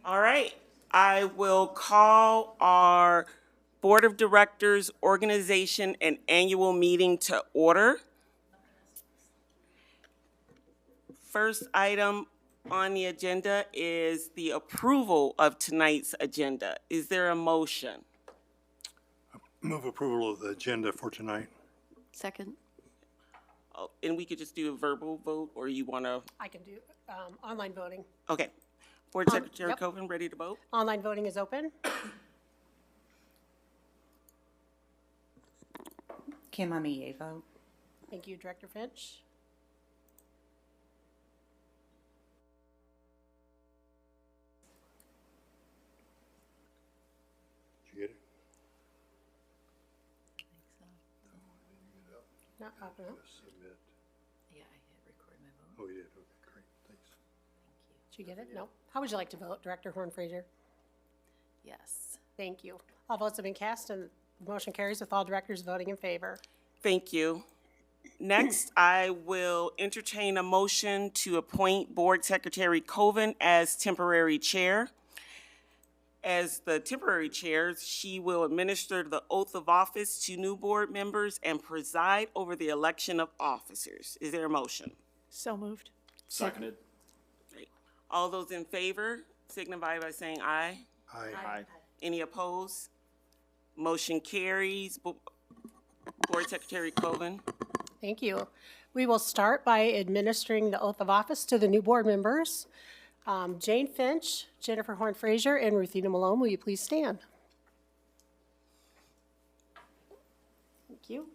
All right, I will call our Board of Directors Organization and Annual Meeting to order. First item on the agenda is the approval of tonight's agenda. Is there a motion? Move approval of the agenda for tonight. Second. Oh, and we could just do a verbal vote, or you want to? I can do online voting. Okay. Board Secretary yep. Coven, ready to vote? Online voting is open. Kim, I'm a yea vote. Thank you, Director Finch. Did you get it? Not popping up. Submit. Yeah, I hit record my vote. Oh, you did. Okay, great. Thanks. Did you get it? No. How would you like to vote, Director Horn-Fraser? Yes. Thank you. All votes have been cast and the motion carries with all directors voting in favor. Thank you. Next, I will entertain a motion to appoint Board Secretary Coven as temporary chair. As the temporary chair, she will administer the oath of office to new board members and preside over the election of officers. Is there a motion? So moved. Seconded. Great. All those in favor signify by saying aye. Aye. Any opposed? Motion carries. Board Secretary Coven. Thank you. We will start by administering the oath of office to the new board members. Jane Finch, Jennifer Horn-Fraser, and Ruthina Malone, will you please stand? Thank you.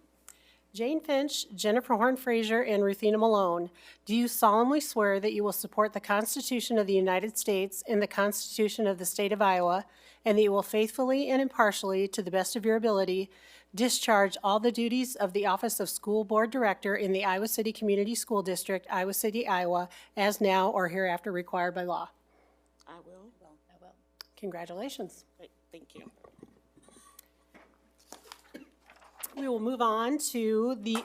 Jane Finch, Jennifer Horn-Fraser, and Ruthina Malone, do you solemnly swear that you will support the Constitution of the United States and the Constitution of the State of Iowa, and that you will faithfully and impartially, to the best of your ability, discharge all the duties of the office of School Board Director in the Iowa City Community School District, Iowa City, Iowa, as now or hereafter required by law? I will. Congratulations. Great, thank you. We will move on to the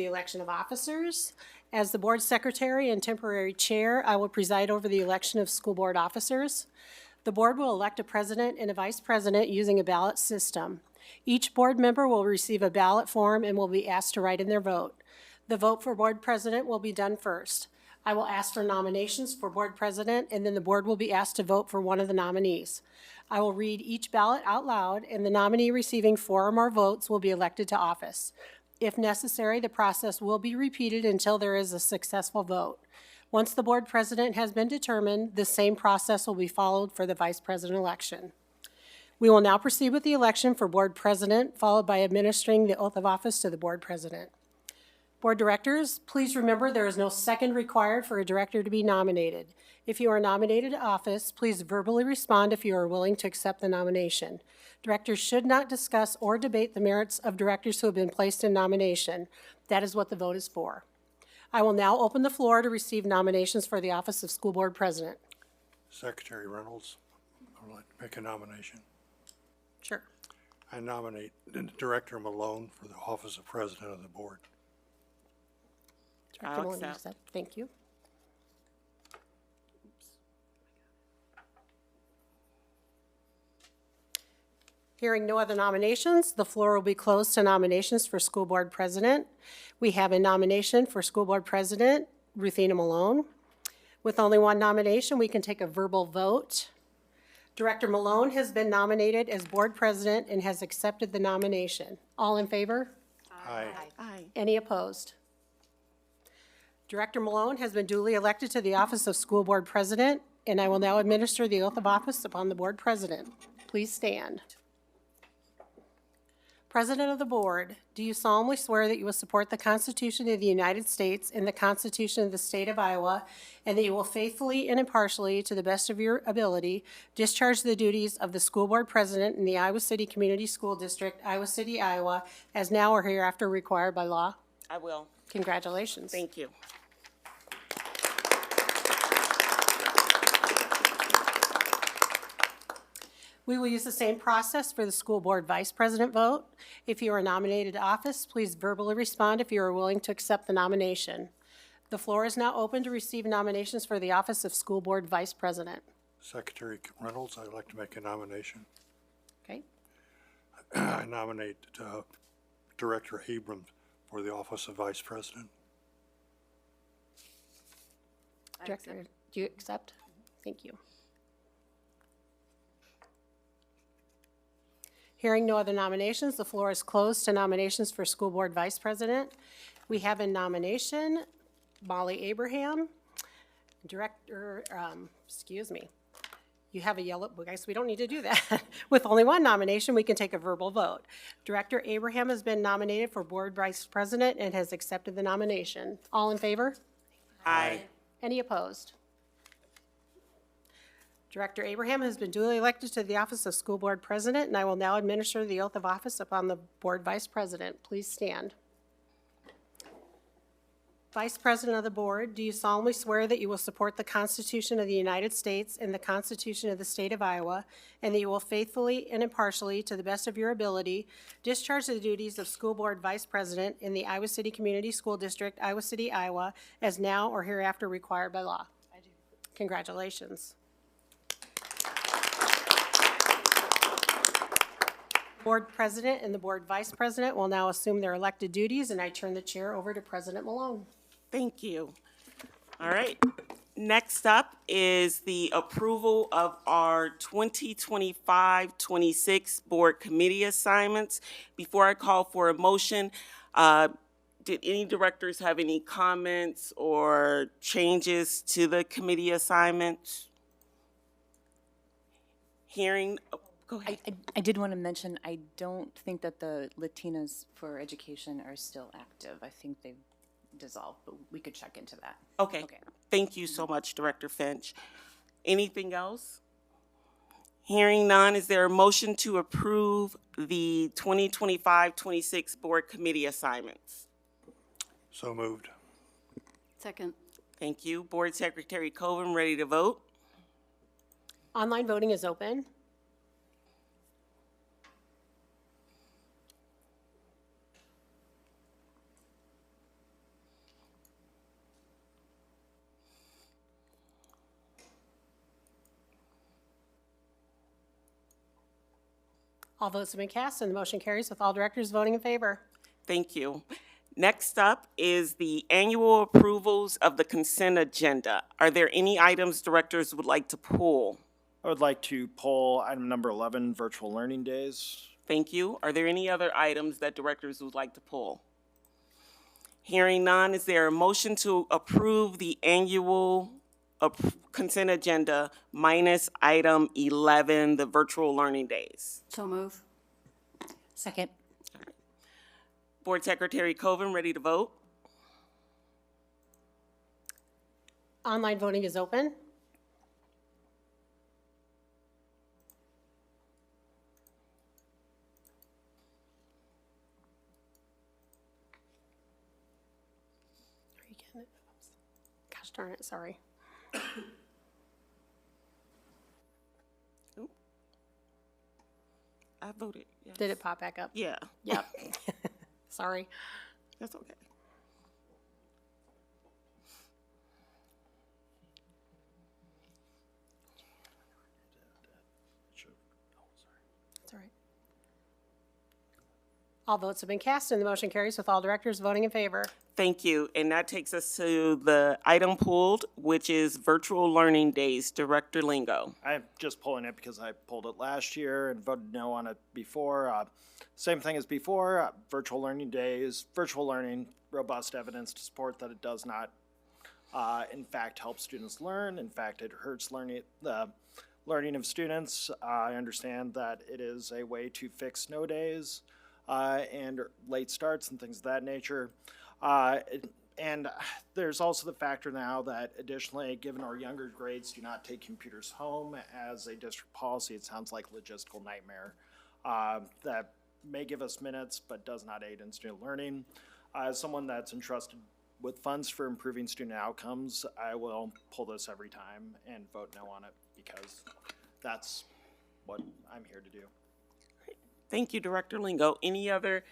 election of officers. As the board secretary and temporary chair, I will preside over the election of school board officers. The board will elect a president and a vice president using a ballot system. Each board member will receive a ballot form and will be asked to write in their vote. The vote for board president will be done first. I will ask for nominations for board president, and then the board will be asked to vote for one of the nominees. I will read each ballot out loud, and the nominee receiving 4 or more votes will be elected to office. If necessary, the process will be repeated until there is a successful vote. Once the board president has been determined, the same process will be followed for the vice president election. We will now proceed with the election for board president, followed by administering the oath of office to the board president. Board directors, please remember there is no second required for a director to be nominated. If you are nominated to office, please verbally respond if you are willing to accept the nomination. Directors should not discuss or debate the merits of directors who have been placed in nomination. That is what the vote is for. I will now open the floor to receive nominations for the office of school board president. Secretary Reynolds, I would like to make a nomination. Sure. I nominate Director Malone for the office of president of the board. Director Malone, you accept. accept. Thank you. Hearing no other nominations, the floor will be closed to nominations for school board president. We have a nomination for school board president, Ruthina Malone. With only one nomination, we can take a verbal vote. Director Malone has been nominated as board president and has accepted the nomination. All in favor? Aye. Aye. Any opposed? Director Malone has been duly elected to the office of school board president, and I will now administer the oath of office upon the board president. Please stand. President of the board, do you solemnly swear that you will support the Constitution of the United States and the Constitution of the State of Iowa, and that you will faithfully and impartially, to the best of your ability, discharge the duties of the school board president in the Iowa City Community School District, Iowa City, Iowa, as now or hereafter required by law? I will. Congratulations. Thank you. We will use the same process for the school board vice president vote. If you are nominated to office, please verbally respond if you are willing to accept the nomination. The floor is now open to receive nominations for the office of school board vice president. Secretary Reynolds, I'd like to make a nomination. Okay? I nominate Director Abrams for the office of vice president. Director, do you accept? Thank you. Hearing no other nominations, the floor is closed to nominations for school board vice president. We have in nomination Molly Abraham, Director, excuse me. You have a yellow book, guys, we don't need to do that. With only one nomination, we can take a verbal vote. Director Abraham has been nominated for board vice president and has accepted the nomination. All in favor? Aye. Any opposed? Director Abraham has been duly elected to the office of school board president, and I will now administer the oath of office upon the board vice president. Please stand. Vice President of the Board, do you solemnly swear that you will support the Constitution of the United States and the Constitution of the State of Iowa, and that you will faithfully and impartially, to the best of your ability, discharge the duties of School Board Vice President in the Iowa City Community School District, Iowa City, Iowa, as now or hereafter required by law? I do. Congratulations. Board President and the Board Vice President will now assume their elected duties, and I turn the chair over to President Malone. Thank you. All right. Next up is the approval of our 2025-26 board committee assignments. Before I call for a motion, did any directors have any comments or changes to the committee assignments? Hearing, go ahead. I did want to mention, I don't think that the Latinas for Education are still active. I think they've dissolved, but we could check into that. Okay. Okay. Thank you so much, Director Finch. Anything else? Hearing none, is there a motion to approve the 2025-26 board committee assignments? So moved. Second. Thank you. Board Secretary Coven, ready to vote? Online voting is open. All votes have been cast and the motion carries with all directors voting in favor. Thank you. Next up is the annual approvals of the consent agenda. Are there any items directors would like to pull? I would like to pull item number 11, virtual learning days. Thank you. Are there any other items that directors would like to pull? Hearing none, is there a motion to approve the annual consent agenda minus item 11, the virtual learning days? So move. Second. Board Secretary Coven, ready to vote? Online voting is open. Are you getting it? Oops. Gosh darn it, sorry. Oop. I voted, yes. Did it pop back up? Yeah, Yep. Sorry. that's okay. That's all right. All votes have been cast and the motion carries with all directors voting in favor. Thank you. And that takes us to the item pulled, which is virtual learning days. Director Lingo. I'm just pulling it because I pulled it last year and voted no on it before. Same thing as before, virtual learning days, virtual learning, robust evidence to support that it does not, in fact, help students learn. In fact, it hurts the learning of students. I understand that it is a way to fix snow days and late starts and things of that nature. And there's also the factor now that additionally, given our younger grades do not take computers home as a district policy, it sounds like a logistical nightmare that may give us minutes but does not aid in student learning. As someone that's entrusted with funds for improving student outcomes, I will pull this every time and vote no on it because that's what I'm here to do. Thank you, Director Lingo. Any other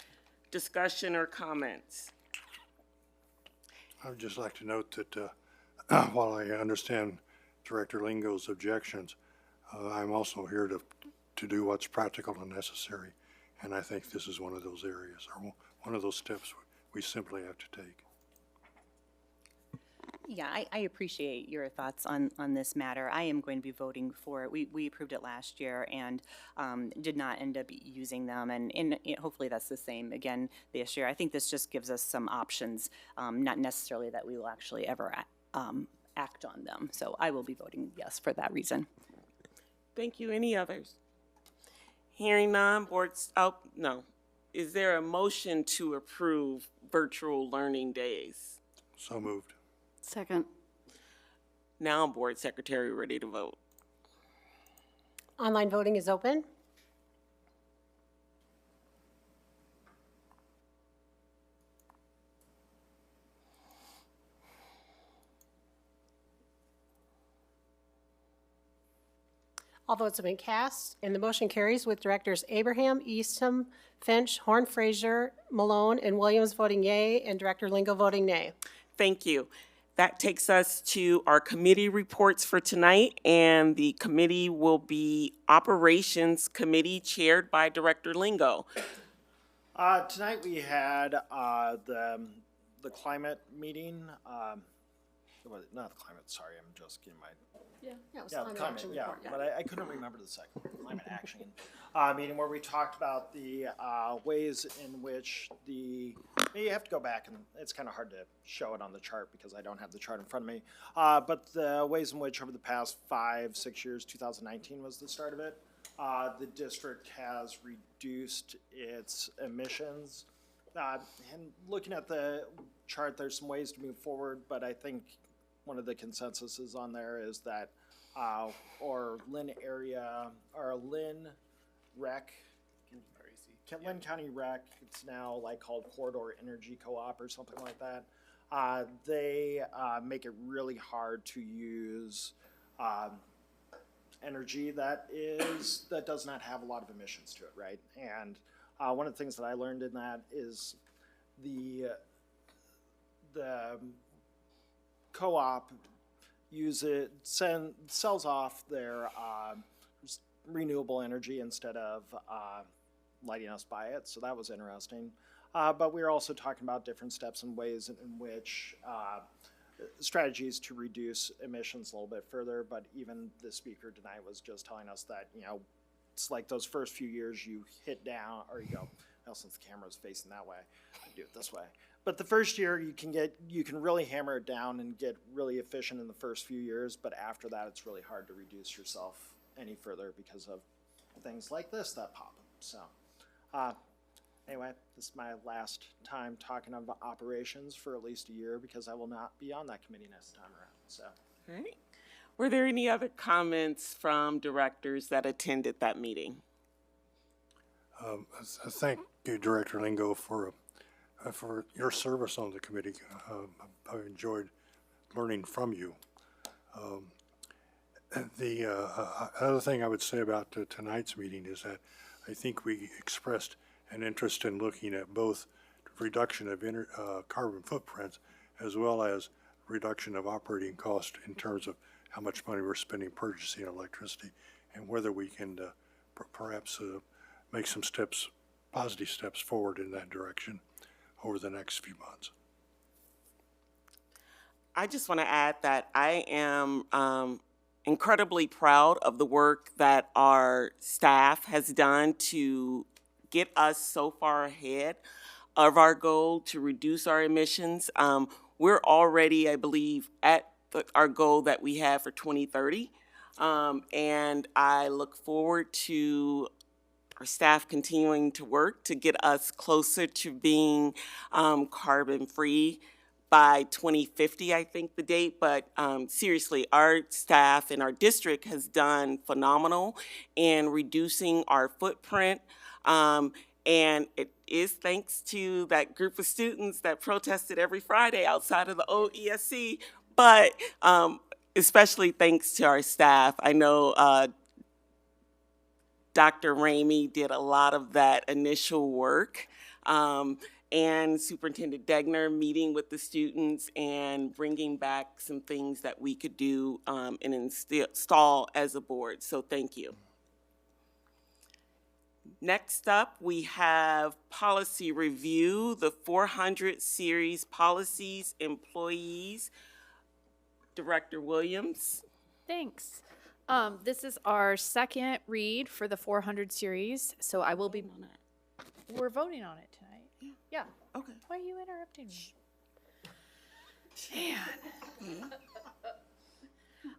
discussion or comments? I would just like to note that while I understand Director Lingo's objections, I'm also here to do what's practical and necessary. And I think this is one of those areas, or one of those steps we simply have to take. Yeah, I appreciate your thoughts on this matter. I am going to be voting for it. We approved it last year and did not end up using them, and hopefully that's the same again this year. I think this just gives us some options, not necessarily that we will actually ever act on them. So I will be voting yes for that reason. Thank you. Any others? Hearing none, boards, oh, no. Is there a motion to approve virtual learning days? So moved. Second. Now, Board Secretary, ready to vote. Online voting is open. All votes have been cast, and the motion carries with Directors Abraham, Eastham, Finch, Horn Fraser, Malone, and Williams voting yea, and Director Lingo voting nay. Thank you. That takes us to our committee reports for tonight, and the committee will be Operations Committee chaired by Director Lingo. Tonight we had the climate meeting. Not the climate, sorry, I'm just getting my. Yeah, it was Yeah, climate climate, action yeah, report, but I couldn't remember the second, climate action, meeting where we talked about the, ways in which you have to go back and it's kind of hard to show it on the chart because I don't have the chart in front of me. But the ways in which over the past 5-6 years, 2019 was the start of it, the district has reduced its emissions. And looking at the chart, there's some ways to move forward, but I think one of the consensuses on there is that or Lynn area, or Lynn Rec, Lynn County Rec, it's now like called Corridor Energy Co-op or something like that. They make it really hard to use energy that does not have a lot of emissions to it, right? And one of the things that I learned in that is the co-op sells off their renewable energy instead of letting us buy it, so that was interesting. But we were also talking about different steps and ways in which strategies to reduce emissions a little bit further, but even the speaker tonight was just telling us that, it's like those first few years you hit down, or you go, well, since the camera's facing that way, I do it this way. But the first year you can really hammer it down and get really efficient in the first few years, but after that it's really hard to reduce yourself any further because of things like this that pop up. So anyway, this is my last time talking about operations for at least a year because I will not be on that committee next time around. So. All right. Were there any other comments from directors that attended that meeting? Thank you, Director Lingo, for your service on the committee. I enjoyed learning from you. The other thing I would say about tonight's meeting is that I think we expressed an interest in looking at both reduction of carbon footprints as well as reduction of operating cost in terms of how much money we're spending purchasing electricity and whether we can perhaps make some positive steps forward in that direction over the next few months. I just want to add that I am incredibly proud of the work that our staff has done to get us so far ahead of our goal to reduce our emissions. We're already, I believe, at our goal that we have for 2030. And I look forward to our staff continuing to work to get us closer to being carbon-free by 2050, I think the date. But seriously, our staff and our district has done phenomenal in reducing our footprint. And it is thanks to that group of students that protested every Friday outside of the old ESC, but especially thanks to our staff. I know Dr. Ramey did a lot of that initial work. And Superintendent Degner meeting with the students and bringing back some things that we could do and install as a board. So thank you. Next up, we have policy review, the 400 series policies, employees. Director Williams. Thanks. This is our second read for the 400 series, so I will be, we're voting on it tonight. Yeah. Okay. Why are you interrupting me?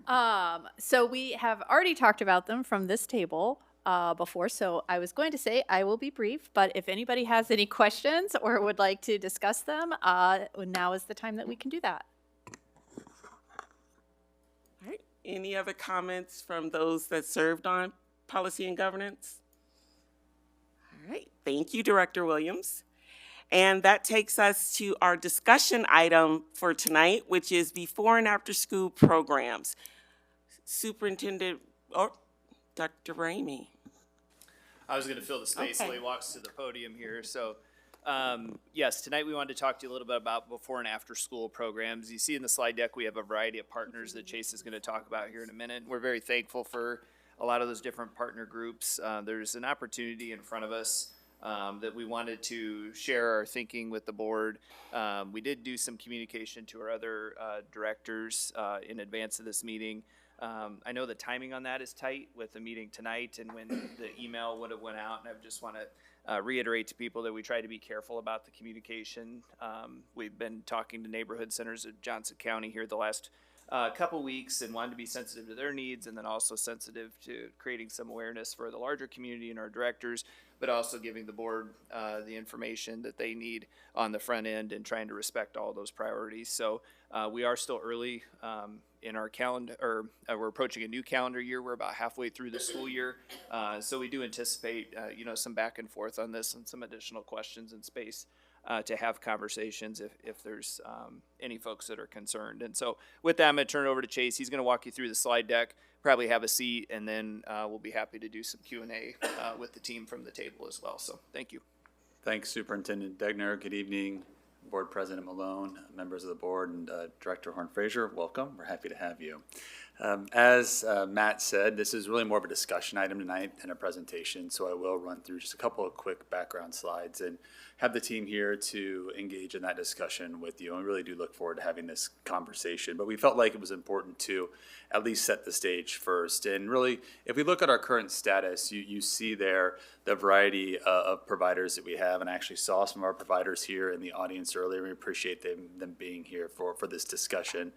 Man. So we have already talked about them from this table before, so I was going to say I will be brief, but if anybody has any questions or would like to discuss them, now is the time that we can do that. All right. Any other comments from those that served on policy and governance? All right. Thank you, Director Williams. And that takes us to our discussion item for tonight, which is before and after school programs. Superintendent, Dr. Ramey. I was going to fill the space while he walks to the podium here. So, yes, tonight we wanted to talk to you a little bit about before and after school programs. You see in the slide deck, we have a variety of partners that Chase is going to talk about here in a minute. We're very thankful for a lot of those different partner groups. There's an opportunity in front of us that we wanted to share our thinking with the board. We did do some communication to our other directors in advance of this meeting. I know the timing on that is tight with the meeting tonight and when the email would have went out, and I just want to reiterate to people that we try to be careful about the communication. We've been talking to neighborhood centers of Johnson County here the last couple weeks and wanted to be sensitive to their needs and then also sensitive to creating some awareness for the larger community and our directors, but also giving the board the information that they need on the front end and trying to respect all those priorities. So we are still early in our calendar, or we're approaching a new calendar year. We're about halfway through the school year. So we do anticipate, some back and forth on this and some additional questions and space to have conversations if there's any folks that are concerned. And so with that, I'm going to turn it over to Chase. He's going to walk you through the slide deck, probably have a seat, and then we'll be happy to do some Q&A with the team from the table as well. So thank you. Thanks, Superintendent Degner. Good evening, Board President Malone, members of the board, and Director Horn-Fraser. Welcome. We're happy to have you. As Matt said, this is really more of a discussion item tonight than a presentation, so I will run through just a couple of quick background slides and have the team here to engage in that discussion with you. And we really do look forward to having this conversation, but we felt like it was important to at least set the stage first. And really, if we look at our current status, you see there the variety of providers that we have, and I actually saw some of our providers here in the audience earlier. We appreciate them being here for this discussion.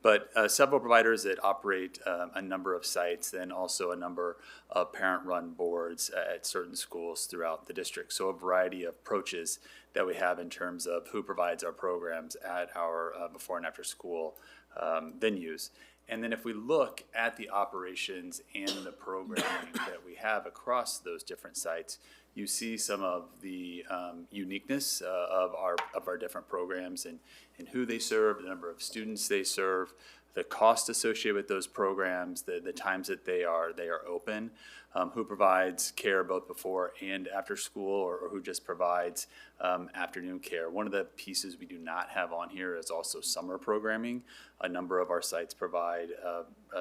But several providers that operate a number of sites, then also a number of parent-run boards at certain schools throughout the district. So a variety of approaches that we have in terms of who provides our programs at our before and after school venues. And then if we look at the operations and the programming that we have across those different sites, you see some of the uniqueness of our different programs and who they serve, the number of students they serve, the cost associated with those programs, the times that they are open, who provides care both before and after school, or who just provides afternoon care. One of the pieces we do not have on here is also summer programming. A number of our sites provide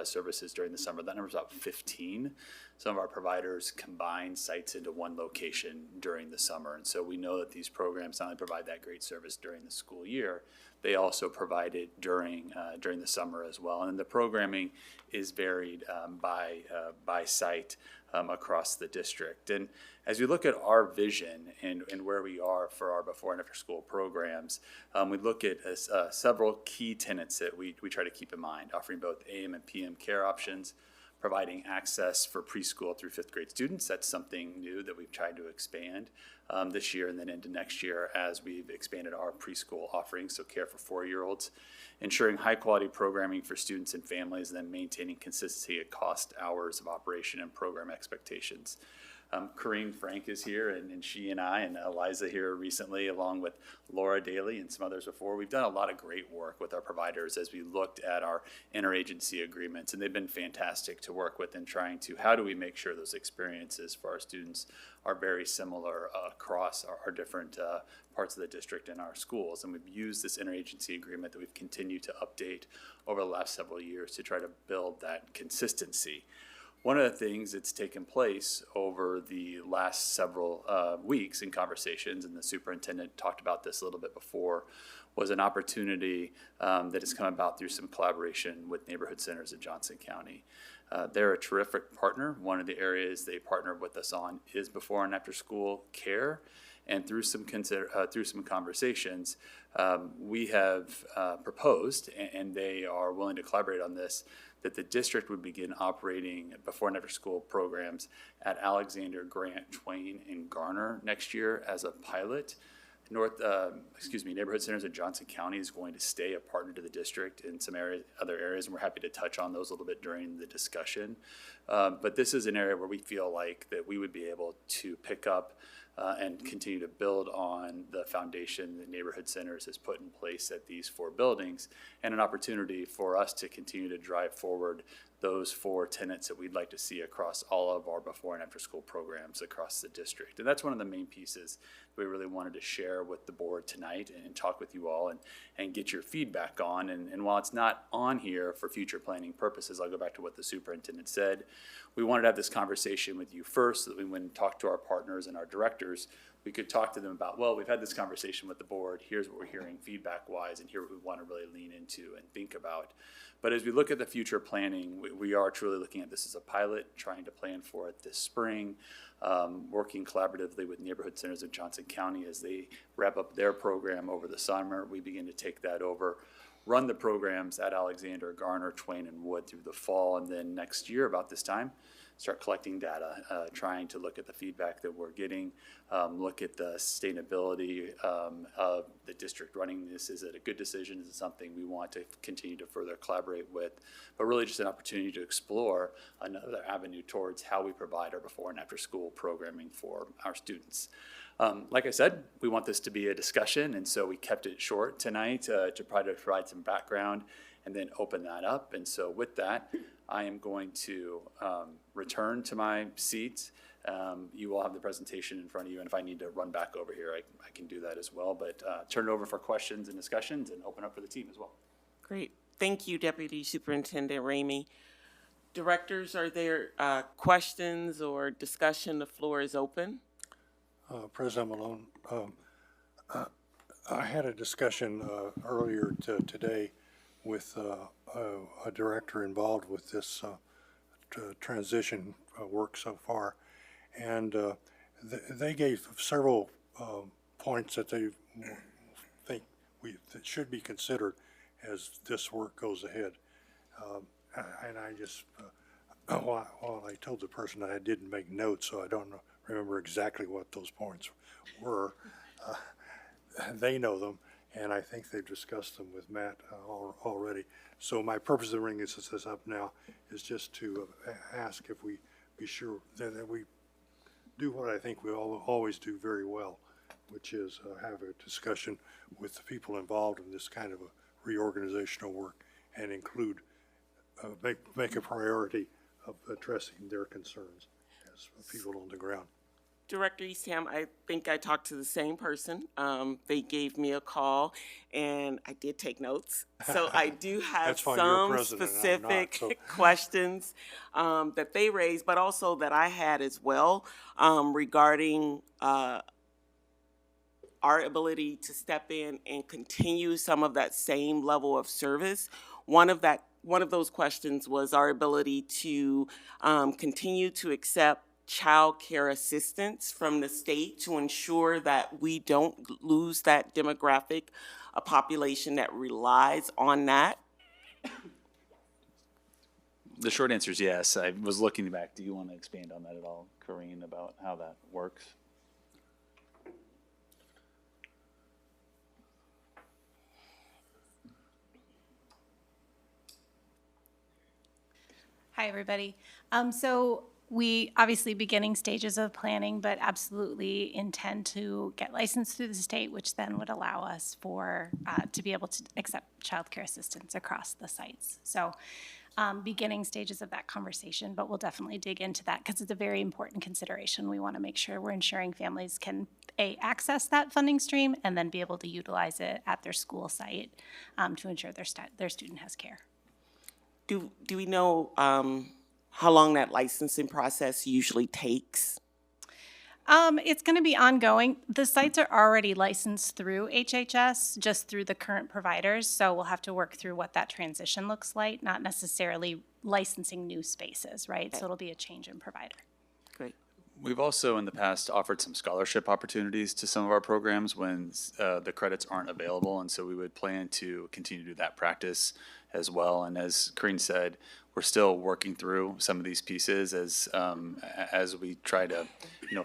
services during the summer. That number is about 15. Some of our providers combine sites into one location during the summer. And so we know that these programs not only provide that great service during the school year, they also provide it during the summer as well. And the programming is varied by site across the district. And as we look at our vision and where we are for our before and after school programs, we look at several key tenets that we try to keep in mind, offering both AM and PM care options, providing access for preschool through fifth grade students. That's something new that we've tried to expand this year and then into next year as we've expanded our preschool offerings, so care for 4-year-olds, ensuring high quality programming for students and families, and then maintaining consistency at cost, hours of operation, and program expectations. Corrine Frank is here, and she and I and Eliza here recently, along with Laura Daly and some others before. We've done a lot of great work with our providers as we looked at our interagency agreements, and they've been fantastic to work with in trying to, how do we make sure those experiences for our students are very similar across our different parts of the district and our schools. And we've used this interagency agreement that we've continued to update over the last several years to try to build that consistency. One of the things that's taken place over the last several weeks in conversations, and the superintendent talked about this a little bit before, was an opportunity that has come about through some collaboration with Neighborhood Centers in Johnson County. They're a terrific partner. One of the areas they partnered with us on is before and after school care. And through some conversations, we have proposed, and they are willing to collaborate on this, that the district would begin operating before and after school programs at Alexander, Grant, Twain, and Garner next year as a pilot. Neighborhood Centers in Johnson County is going to stay a partner to the district in some other areas, and we're happy to touch on those a little bit during the discussion. But this is an area where we feel like that we would be able to pick up and continue to build on the foundation that Neighborhood Centers has put in place at these 4 buildings, and an opportunity for us to continue to drive forward those 4 tenets that we'd like to see across all of our before and after school programs across the district. And that's one of the main pieces we really wanted to share with the board tonight and talk with you all and get your feedback on. And while it's not on here for future planning purposes, I'll go back to what the superintendent said. We wanted to have this conversation with you first, so that we went and talked to our partners and our directors, we could talk to them about, well, we've had this conversation with the board, here's what we're hearing feedback-wise, and here what we want to really lean into and think about. But as we look at the future planning, we are truly looking at this as a pilot, trying to plan for it this spring, working collaboratively with Neighborhood Centers in Johnson County as they wrap up their program over the summer. We begin to take that over, run the programs at Alexander, Garner, Twain, and Wood through the fall, and then next year about this time, start collecting data, trying to look at the feedback that we're getting, look at the sustainability of the district running this. Is it a good decision? Is it something we want to continue to further collaborate with? But really just an opportunity to explore another avenue towards how we provide our before and after school programming for our students. Like I said, we want this to be a discussion, and so we kept it short tonight to try to provide some background and then open that up. And so with that, I am going to return to my seat. You will have the presentation in front of you, and if I need to run back over here, I can do that as well. But turn it over for questions and discussions and open up for the team as well. Great. Thank you, Deputy Superintendent Ramey. Directors, are there questions or discussion? The floor is open. President Malone, I had a discussion earlier today with a director involved with this transition work so far, and they gave several points that they think that should be considered as this work goes ahead. And I just, while I told the person that I didn't make notes, so I don't remember exactly what those points were, they know them, and I think they've discussed them with Matt already. So my purpose of bringing this up now is just to ask if we be sure that we do what I think we always do very well, which is have a discussion with the people involved in this kind of a reorganizational work and include, make a priority of addressing their concerns as people on the ground. Director Eastham, I think I talked to the same person. They gave me a call, and I did take notes. So I do have That's fine, you're some president, I'm not, specific so. questions that they raised, but also that I had as well regarding our ability to step in and continue some of that same level of service. One of those questions was our ability to continue to accept child care assistance from the state to ensure that we don't lose that demographic, a population that relies on that. The short answer is yes. I was looking back. Do you want to expand on that at all, Corrine, about how that works? Hi, everybody. So we obviously beginning stages of planning, but absolutely intend to get licensed through the state, which then would allow us to be able to accept childcare assistance across the sites. So beginning stages of that conversation, but we'll definitely dig into that because it's a very important consideration. We want to make sure we're ensuring families can access that funding stream and then be able to utilize it at their school site to ensure their student has care. Do we know how long that licensing process usually takes? It's going to be ongoing. The sites are already licensed through HHS, just through the current providers, so we'll have to work through what that transition looks like, not necessarily licensing new spaces, right? So it'll be a change in provider. Great. We've also in the past offered some scholarship opportunities to some of our programs when the credits aren't available, and so we would plan to continue to do that practice as well. And as Corrine said, we're still working through some of these pieces as we try to,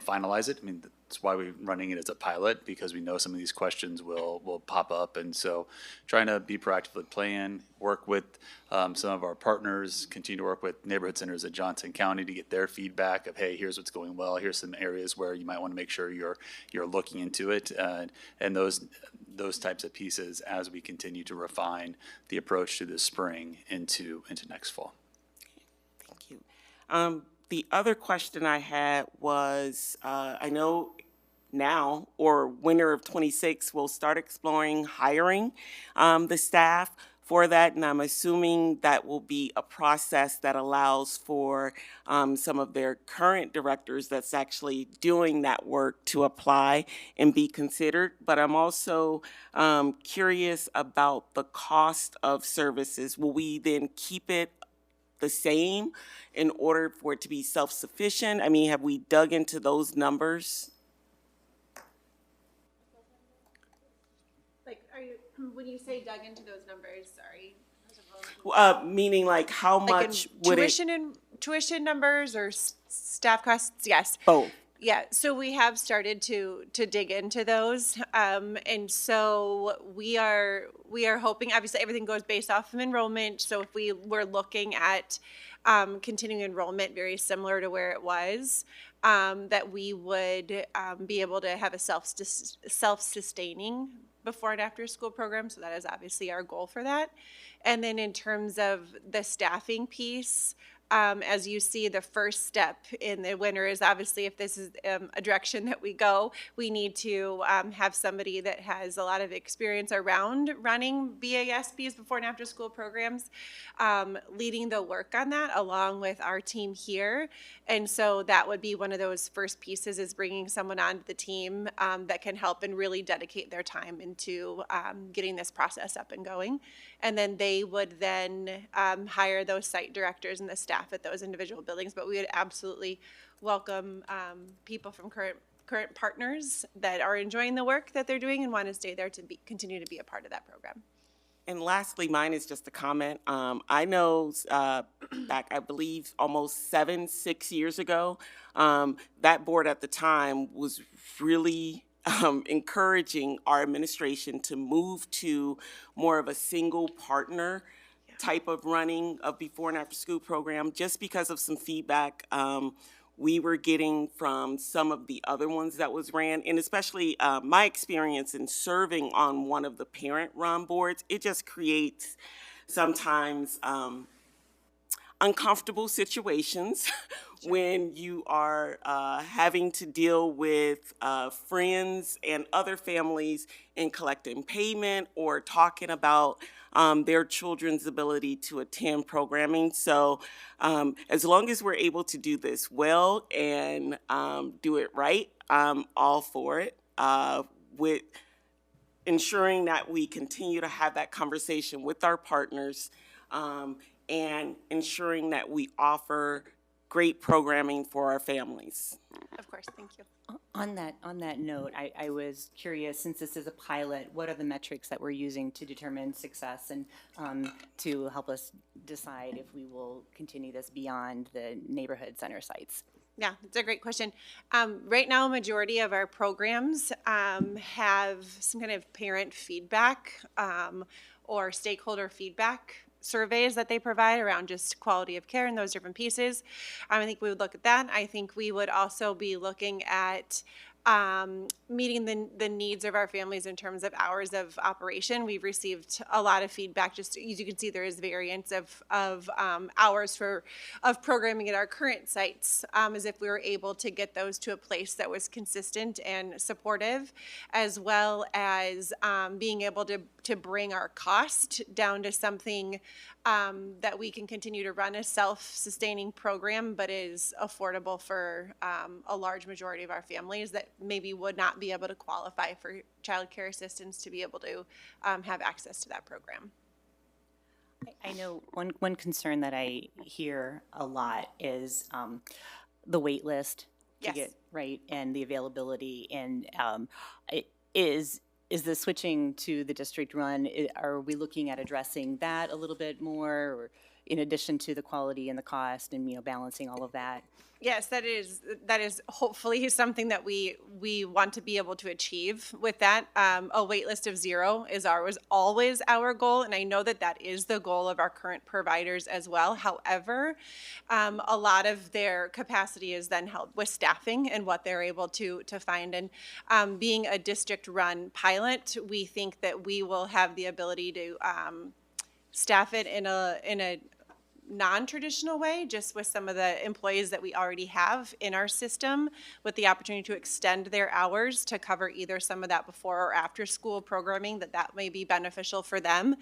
finalize it. I mean, that's why we're running it as a pilot, because we know some of these questions will pop up. And so trying to be proactively plan, work with some of our partners, continue to work with neighborhood centers at Johnson County to get their feedback of, hey, here's what's going well. Here's some areas where you might want to make sure you're looking into it. And those types of pieces as we continue to refine the approach to this spring into next fall. Thank you. The other question I had was, I know now or winter of 26, we'll start exploring hiring the staff for that, and I'm assuming that will be a process that allows for some of their current directors that's actually doing that work to apply and be considered. But I'm also curious about the cost of services. Will we then keep it the same in order for it to be self-sufficient? I mean, have we dug into those numbers? Like, when you say dug into those numbers, sorry? Meaning like how much would it? Tuition numbers or staff costs, yes. Both. Yeah, so we have started to dig into those, and so we are hoping. Obviously, everything goes based off of enrollment. So if we were looking at continuing enrollment very similar to where it was, that we would be able to have a self-sustaining before and after school program. So that is obviously our goal for that. And then in terms of the staffing piece, as you see, the first step in the winter is obviously, if this is a direction that we go, we need to have somebody that has a lot of experience around running BASPs, before and after school programs, leading the work on that along with our team here. And so that would be one of those first pieces, is bringing someone onto the team that can help and really dedicate their time into getting this process up and going. And then they would then hire those site directors and the staff at those individual buildings. But we would absolutely welcome people from current partners that are enjoying the work that they're doing and want to stay there to continue to be a part of that program. And lastly, mine is just a comment. I know back, I believe, almost 6 years ago, that board at the time was really encouraging our administration to move to more of a single partner type of running of before and after school program, just because of some feedback we were getting from some of the other ones that was ran, and especially my experience in serving on one of the parent-run boards. It just creates sometimes uncomfortable situations when you are having to deal with friends and other families in collecting payment or talking about their children's ability to attend programming. So as long as we're able to do this well and do it right, I'm all for it, with ensuring that we continue to have that conversation with our partners and ensuring that we offer great programming for our families. Of course, thank you. On that note, I was curious, since this is a pilot, what are the metrics that we're using to determine success and to help us decide if we will continue this beyond the neighborhood center sites? Yeah, it's a great question. Right now, a majority of our programs have some kind of parent feedback or stakeholder feedback surveys that they provide around just quality of care and those different pieces. I think we would look at that. I think we would also be looking at meeting the needs of our families in terms of hours of operation. We've received a lot of feedback. Just as you can see, there is variance of hours of programming at our current sites, as if we were able to get those to a place that was consistent and supportive, as well as being able to bring our cost down to something that we can continue to run a self-sustaining program, but is affordable for a large majority of our families that maybe would not be able to qualify for child care assistance to be able to have access to that program. I know one concern that I hear a lot is the wait list to Yes. get right and the availability, and is the switching to the district run, are we looking at addressing that a little bit more, or in addition to the quality and the cost and, balancing all of that? Yes, that is hopefully something that we want to be able to achieve with that. A wait list of 0 is always our goal, and I know that is the goal of our current providers as well. However, a lot of their capacity is then held with staffing and what they're able to find. And being a district-run pilot, we think that we will have the ability to staff it in a non-traditional way, just with some of the employees that we already have in our system, with the opportunity to extend their hours to cover either some of that before or after school programming that may be beneficial for them.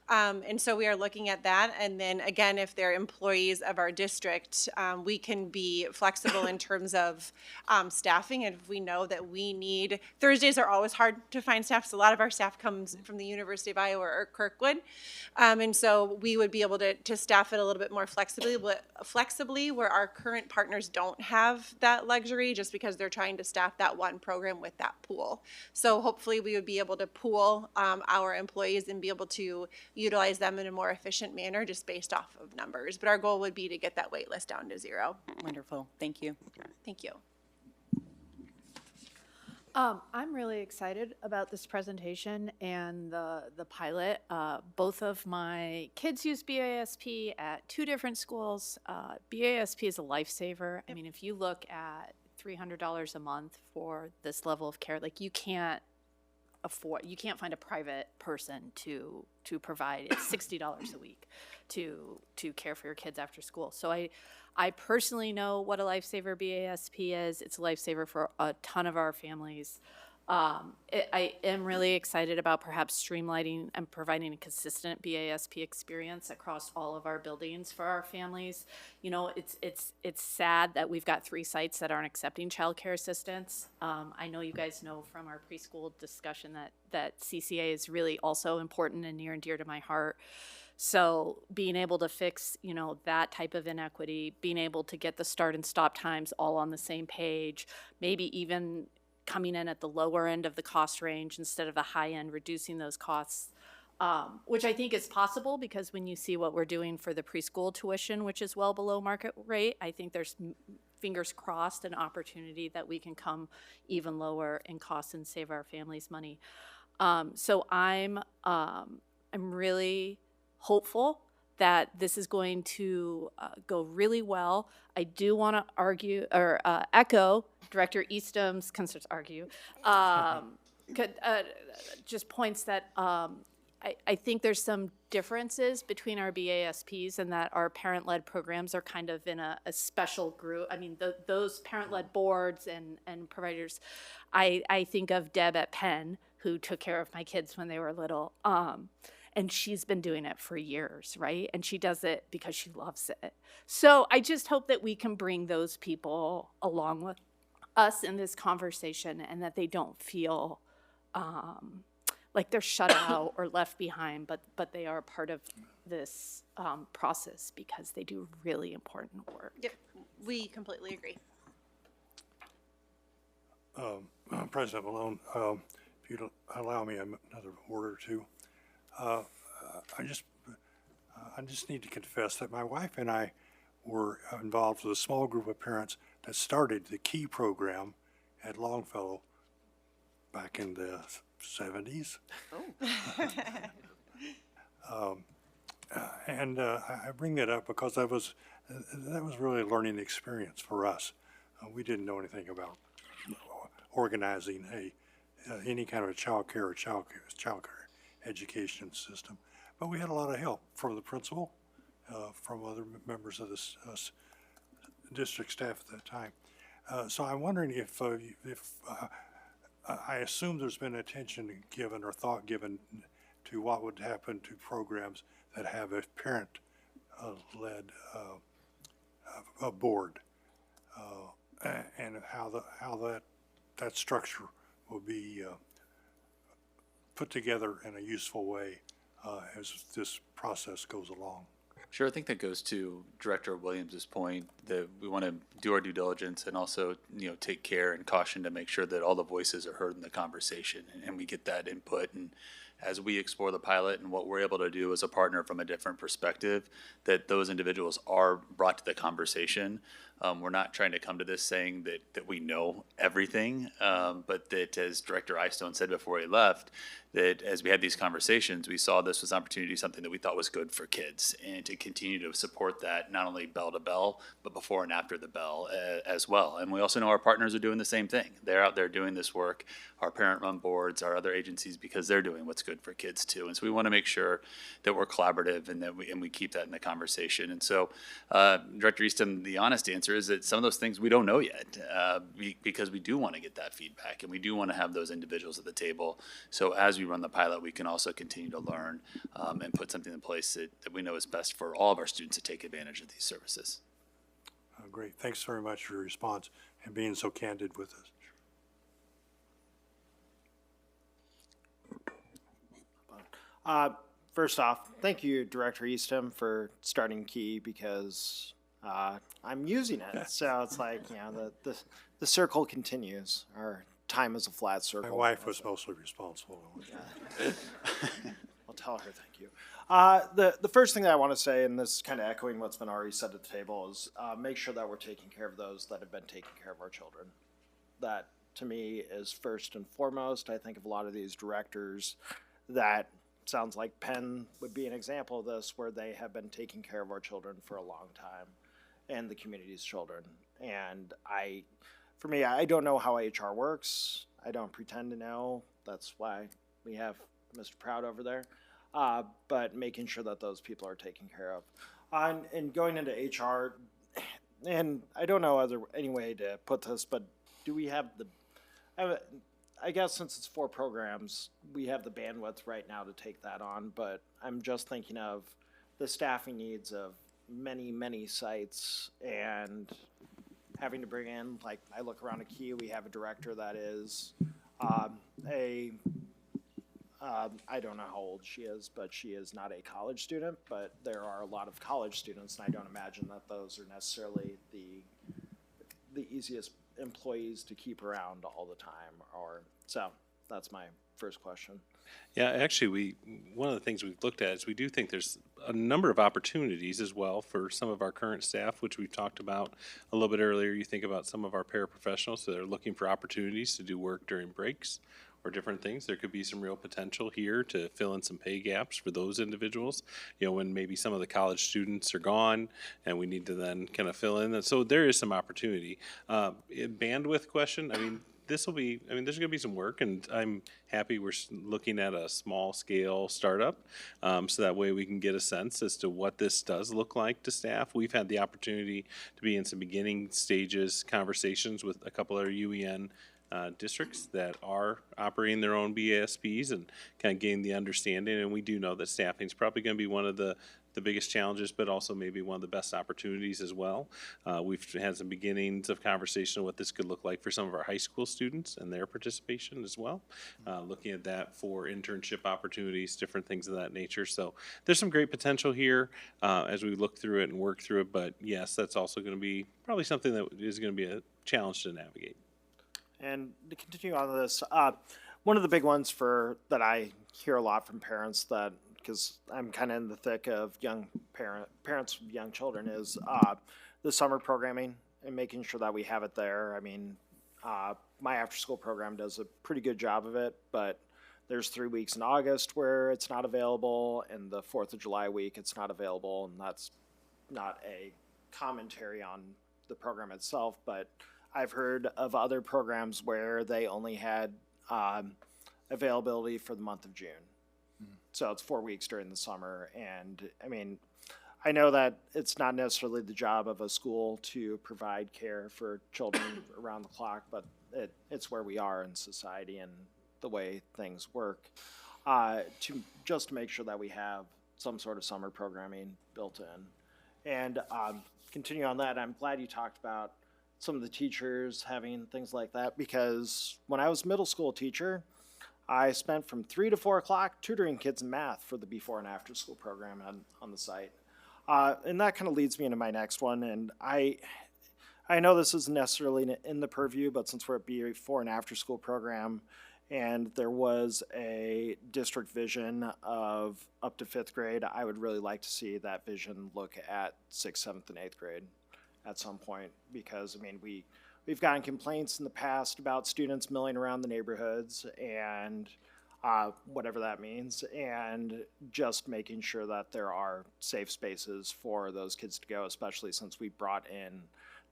And so we are looking at that. And then again, if they're employees of our district, we can be flexible in terms of staffing. And if we know that we need, Thursdays are always hard to find staff. So a lot of our staff comes from the University of Iowa or Kirkwood. And so we would be able to staff it a little bit more flexibly, where our current partners don't have that luxury, just because they're trying to staff that one program with that pool. So hopefully we would be able to pool our employees and be able to utilize them in a more efficient manner, just based off of numbers. But our goal would be to get that wait list down to 0. Wonderful, thank you. Thank you. I'm really excited about this presentation and the pilot. Both of my kids use BASP at 2 different schools. BASP is a lifesaver. I mean, if you look at $300 a month for this level of care, like you can't find a private person to provide. It's $60 a week to care for your kids after school. So I personally know what a lifesaver BASP is. It's a lifesaver for a ton of our families. I am really excited about perhaps streamlining and providing a consistent BASP experience across all of our buildings for our families. It's sad that we've got 3 sites that aren't accepting child care assistance. I know you guys know from our preschool discussion that CCA is really also important and near and dear to my heart. So being able to fix, that type of inequity, being able to get the start and stop times all on the same page, maybe even coming in at the lower end of the cost range instead of the high end, reducing those costs, which I think is possible, because when you see what we're doing for the preschool tuition, which is well below market rate, I think there's, fingers crossed, an opportunity that we can come even lower in costs and save our families money. So I'm really hopeful that this is going to go really well. I do want to echo Director Eastom's concerns. Just points that I think there's some differences between our BASPs, and that our parent-led programs are kind of in a special group. I mean, those parent-led boards and providers. I think of Deb at Penn, who took care of my kids when they were little. And she's been doing it for years, right? And she does it because she loves it. So I just hope that we can bring those people along with us in this conversation, and that they don't feel like they're shut out or left behind, but they are part of this process, because they do really important work. Yep, we completely agree. President Malone, if you'd allow me another word or two. I just need to confess that my wife and I were involved with a small group of parents that started the KEY program at Longfellow back in the 70s. And I bring that up because that was really a learning experience for us. We didn't know anything about organizing any kind of a child care education system. But we had a lot of help from the principal, from other members of the district staff at that time. So I'm wondering if I assume there's been attention given or thought given to what would happen to programs that have a parent-led board, and how that structure will be put together in a useful way as this process goes along. Sure, I think that goes to Director Williams's point that we want to do our due diligence and also, take care and caution to make sure that all the voices are heard in the conversation and we get that input. And as we explore the pilot and what we're able to do as a partner from a different perspective, that those individuals are brought to the conversation. We're not trying to come to this saying that we know everything, but that, as Director Eystone said before he left, that as we had these conversations, we saw this was an opportunity, something that we thought was good for kids, and to continue to support that, not only bell to bell, but before and after the bell as well. And we also know our partners are doing the same thing. They're out there doing this work, our parent-run boards, our other agencies, because they're doing what's good for kids too. And so we want to make sure that we're collaborative and that we keep that in the conversation. And so, Director Easton, the honest answer is that some of those things we don't know yet, because we do want to get that feedback and we do want to have those individuals at the table. So as we run the pilot, we can also continue to learn and put something in place that we know is best for all of our students to take advantage of these services. Great. Thanks very much for your response and being so candid with us. First off, thank you, Director Eastham, for starting Key, because I'm using it. So it's like, the circle continues. Our time is a flat circle. My wife was mostly responsible. I'll tell her thank you. The first thing that I want to say, and this is kind of echoing what's been already said at the table, is make sure that we're taking care of those that have been taking care of our children. That, to me, is first and foremost. I think of a lot of these directors that sounds like Penn would be an example of this, where they have been taking care of our children for a long time and the community's children. And for me, I don't know how HR works. I don't pretend to know. That's why we have Mr. Proud over there. But making sure that those people are taken care of. And going into HR, and I don't know any way to put this, but do we have I guess since it's 4 programs, we have the bandwidth right now to take that on, but I'm just thinking of the staffing needs of many, many sites, and having to bring in, like, I look around at Key, we have a director that is I don't know how old she is, but she is not a college student, but there are a lot of college students, and I don't imagine that those are necessarily the easiest employees to keep around all the time. So that's my first question. Yeah, actually, one of the things we've looked at is we do think there's a number of opportunities as well for some of our current staff, which we've talked about a little bit earlier. You think about some of our paraprofessionals that are looking for opportunities to do work during breaks or different things. There could be some real potential here to fill in some pay gaps for those individuals, when maybe some of the college students are gone and we need to then kind of fill in. And so there is some opportunity. Bandwidth question, there's going to be some work, and I'm happy we're looking at a small scale startup, so that way we can get a sense as to what this does look like to staff. We've had the opportunity to be in some beginning stages conversations with a couple of our UEN districts that are operating their own BASPs and kind of gain the understanding, and we do know that staffing is probably going to be one of the biggest challenges, but also maybe one of the best opportunities as well. We've had some beginnings of conversation on what this could look like for some of our high school students and their participation as well, looking at that for internship opportunities, different things of that nature. So there's some great potential here as we look through it and work through it, but yes, that's also going to be probably something that is going to be a challenge to navigate. And to continue on this, one of the big ones that I hear a lot from parents, that because I'm kind of in the thick of parents with young children, is the summer programming and making sure that we have it there. My after-school program does a pretty good job of it, but There's 3 weeks in August where it's not available, and the 4th of July week it's not available, and that's not a commentary on the program itself, but I've heard of other programs where they only had availability for the month of June. So it's 4 weeks during the summer, and I mean, I know that it's not necessarily the job of a school to provide care for children around the clock, but it's where we are in society and the way things work, to make sure that we have some sort of summer programming built in. And continue on that, I'm glad you talked about some of the teachers having things like that, because when I was a middle school teacher, I spent from 3 to 4 o'clock tutoring kids in math for the before and after school program on the site. And that kind of leads me into my next one, and I know this isn't necessarily in the purview, but since we're at before and after school program, and there was a district vision of up to 5th grade, I would really like to see that vision look at 6th, 7th, and 8th grade at some point, because I mean, we've gotten complaints in the past about students milling around the neighborhoods and whatever that means, and just making sure that there are safe spaces for those kids to go, especially since we brought in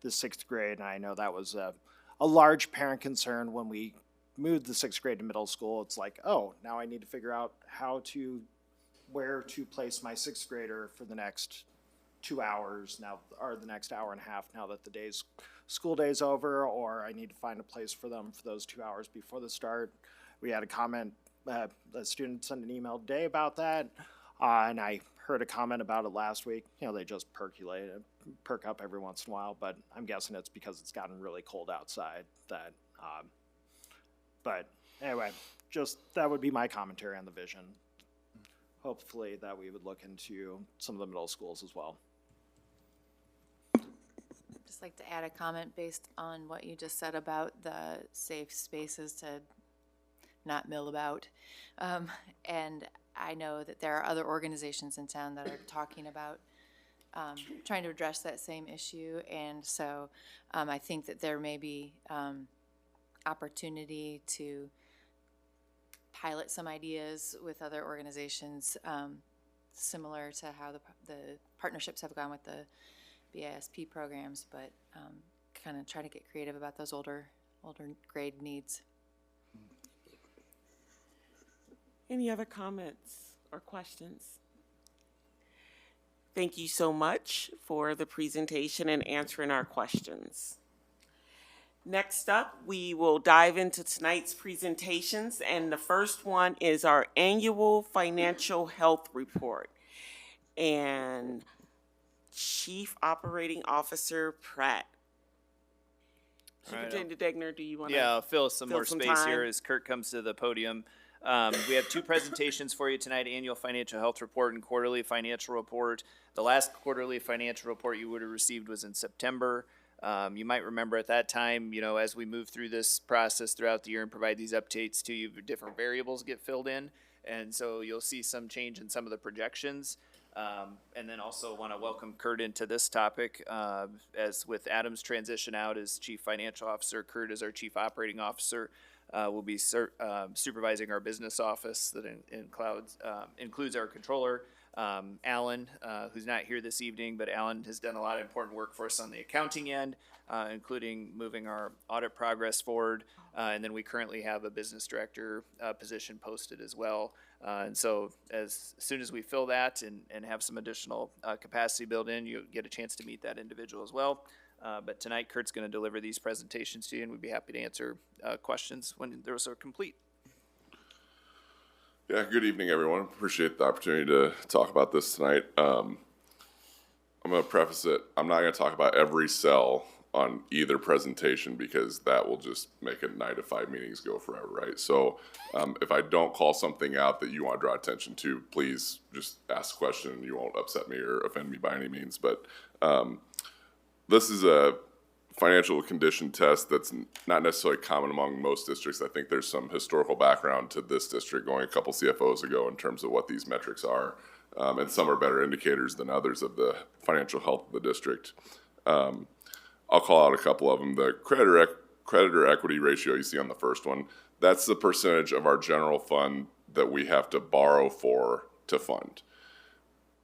the 6th grade, and I know that was a large parent concern when we moved the 6th grade to middle school. It's like, oh, now I need to figure out where to place my 6th grader for the next 2 hours now, or the next hour and a half now that the school day's over, or I need to find a place for them for those 2 hours before the start. We had a comment, a student sent an email today about that, and I heard a comment about it last week. You know, they just perk up every once in a while, but I'm guessing it's because it's gotten really cold outside that, but anyway, just that would be my commentary on the vision. Hopefully that we would look into some of the middle schools as well. Just like to add a comment based on what you just said about the safe spaces to not mill about. And I know that there are other organizations in town that are talking about trying to address that same issue. And so I think that there may be opportunity to pilot some ideas with other organizations, similar to how the partnerships have gone with the BISP programs, but kind of try to get creative about those older grade needs. Any other comments or questions? Thank you so much for the presentation and answering our questions. Next up, we will dive into tonight's presentations, and the first one is our annual financial health report. And Chief Operating Officer Pratt. Superintendent Degner, do you want to? Yeah, I'll fill some more some space time? here as Kurt comes to the podium. We have 2 presentations for you tonight, annual financial health report and quarterly financial report. The last quarterly financial report you would have received was in September. You might remember at that time, you know, as we move through this process throughout the year and provide these updates to you, different variables get filled in. And so you'll see some change in some of the projections. And then also want to welcome Kurt into this topic. As with Adam's transition out as Chief Financial Officer, Kurt is our Chief Operating Officer. Will be supervising our business office that includes our controller, Alan, who's not here this evening, but Alan has done a lot of important work for us on the accounting end, including moving our audit progress forward. And then we currently have a business director position posted as well. And so as soon as we fill that and have some additional capacity built in, you get a chance to meet that individual as well. But tonight, Kurt's going to deliver these presentations to you, and we'd be happy to answer questions when those are complete. Yeah, good evening, everyone. Appreciate the opportunity to talk about this tonight. I'm going to preface it. I'm not going to talk about every cell on either presentation because that will just make a night of 5 meetings go forever, right? So if I don't call something out that you want to draw attention to, please just ask a question. You won't upset me or offend me by any means. But this is a financial condition test that's not necessarily common among most districts. I think there's some historical background to this district going a couple CFOs ago in terms of what these metrics are. And some are better indicators than others of the financial health of the district. I'll call out a couple of them. The creditor equity ratio you see on the first one, that's the percentage of our general fund that we have to borrow for to fund.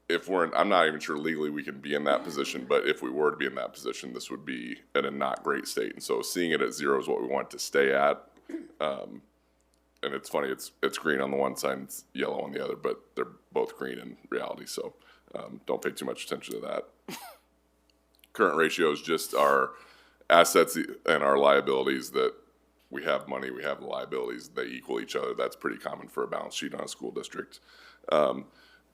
If I'm not even sure legally we can be in that position, but if we were to be in that position, this would be in a not great state. And so seeing it at zero is what we want to stay at. And it's funny, it's green on the one side and it's yellow on the other, but they're both green in reality. So don't pay too much attention to that. Current ratio is just our assets and our liabilities. That we have money, we have liabilities, they equal each other. That's pretty common for a balance sheet on a school district.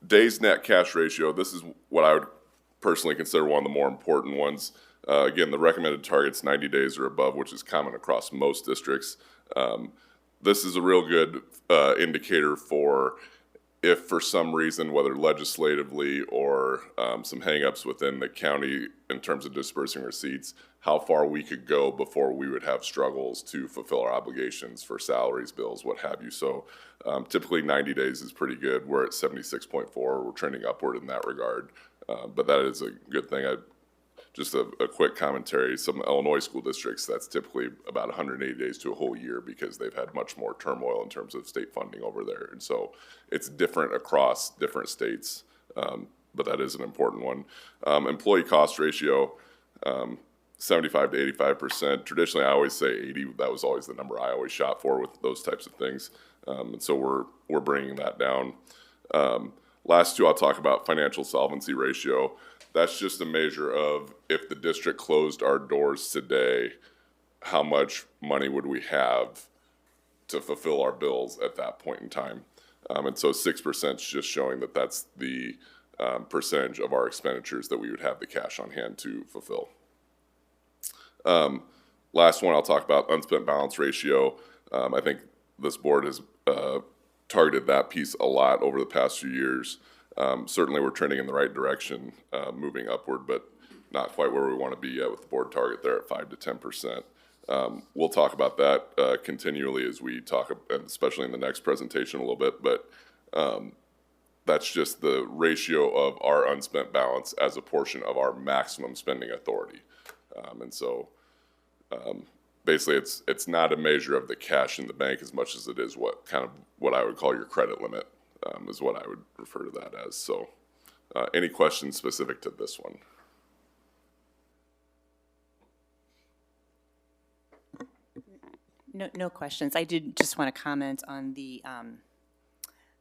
Days net cash ratio, this is what I would personally consider one of the more important ones. Again, the recommended target's 90 days or above, which is common across most districts. This is a real good indicator for if for some reason, whether legislatively or some hangups within the county in terms of dispersing receipts, how far we could go before we would have struggles to fulfill our obligations for salaries, bills, what have you. So typically 90 days is pretty good. We're at 76.4. We're trending upward in that regard. But that is a good thing. Just a quick commentary, some Illinois school districts, that's typically about 180 days to a whole year because they've had much more turmoil in terms of state funding over there. And so it's different across different states, but that is an important one. Employee cost ratio, 75 to 85%. Traditionally, I always say 80. That was always the number I always shot for with those types of things. And so we're bringing that down. Last two, I'll talk about financial solvency ratio. That's just a measure of if the district closed our doors today, how much money would we have to fulfill our bills at that point in time? And so 6% is just showing that that's the percentage of our expenditures that we would have the cash on hand to fulfill. Last one, I'll talk about unspent balance ratio. I think this board has targeted that piece a lot over the past few years. Certainly we're trending in the right direction, moving upward, but not quite where we want to be yet with the board target there at 5 to 10%. We'll talk about that continually as we talk, and especially in the next presentation a little bit, but that's just the ratio of our unspent balance as a portion of our maximum spending authority. And so basically it's not a measure of the cash in the bank as much as it is what I would call your credit limit. Is what I would refer to that as. So any questions specific to this one? No questions. I did just want to comment on the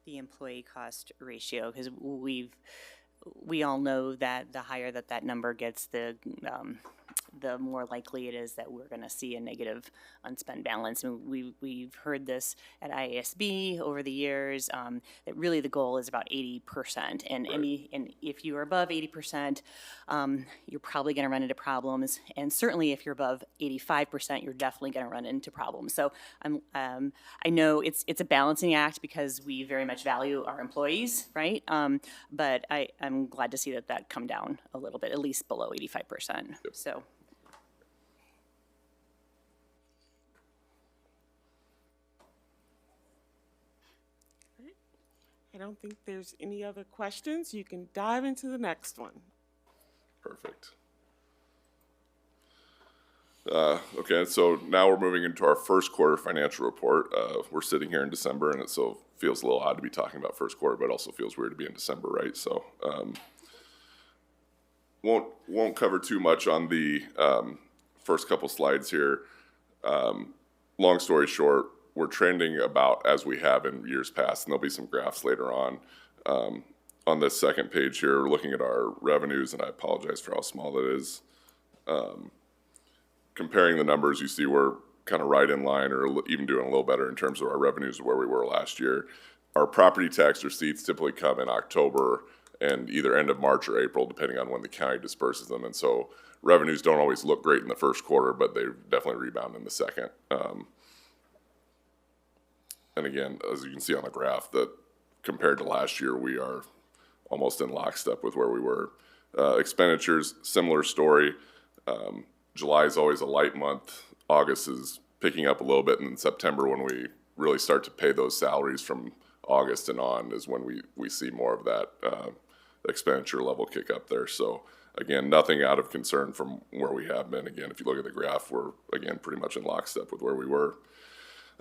employee cost ratio, because we all know that the higher that number gets, the more likely it is that we're going to see a negative unspent balance. And we've heard this at IASB over the years, that really the goal is about 80%. And and if you are above 80%, you're probably going to run into problems. And certainly if you're above 85%, you're definitely going to run into problems. So I know it's a balancing act because we very much value our employees, right? But I'm glad to see that come down a little bit, at least below 85%. Yep. So. I don't think there's any other questions. You can dive into the next one. Perfect. Okay, so now we're moving into our first quarter financial report. We're sitting here in December, and it so feels a little odd to be talking about first quarter, but it also feels weird to be in December, right? So won't cover too much on the first couple slides here. Long story short, we're trending about as we have in years past, and there'll be some graphs later on. On this second page here, we're looking at our revenues, and I apologize for how small that is. Comparing the numbers, you see we're kind of right in line or even doing a little better in terms of our revenues where we were last year. Our property tax receipts typically come in October and either end of March or April, depending on when the county disperses them. And so revenues don't always look great in the first quarter, but they definitely rebound in the second. And again, as you can see on the graph, that compared to last year, we are almost in lockstep with where we were. Expenditures, similar story. July is always a light month. August is picking up a little bit, and in September, when we really start to pay those salaries from August and on, is when we see more of that expenditure level kick up there. So again, nothing out of concern from where we have been. Again, if you look at the graph, we're again pretty much in lockstep with where we were.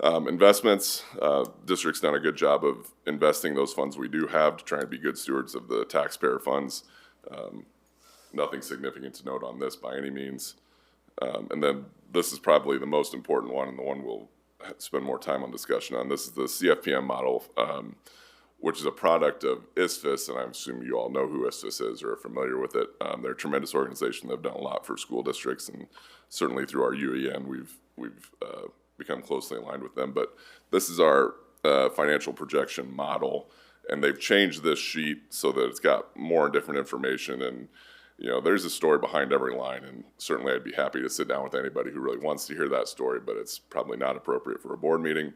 Investments, district's done a good job of investing those funds we do have to try and be good stewards of the taxpayer funds. Nothing significant to note on this by any means. And then this is probably the most important one and the one we'll spend more time on discussion on. This is the CFPM model, which is a product of ISFIS, and I assume you all know who ISFIS is or are familiar with it. They're a tremendous organization. They've done a lot for school districts, and certainly through our UEN, we've become closely aligned with them. But this is our financial projection model, and they've changed this sheet so that it's got more different information. And there's a story behind every line, and certainly I'd be happy to sit down with anybody who really wants to hear that story, but it's probably not appropriate for a board meeting.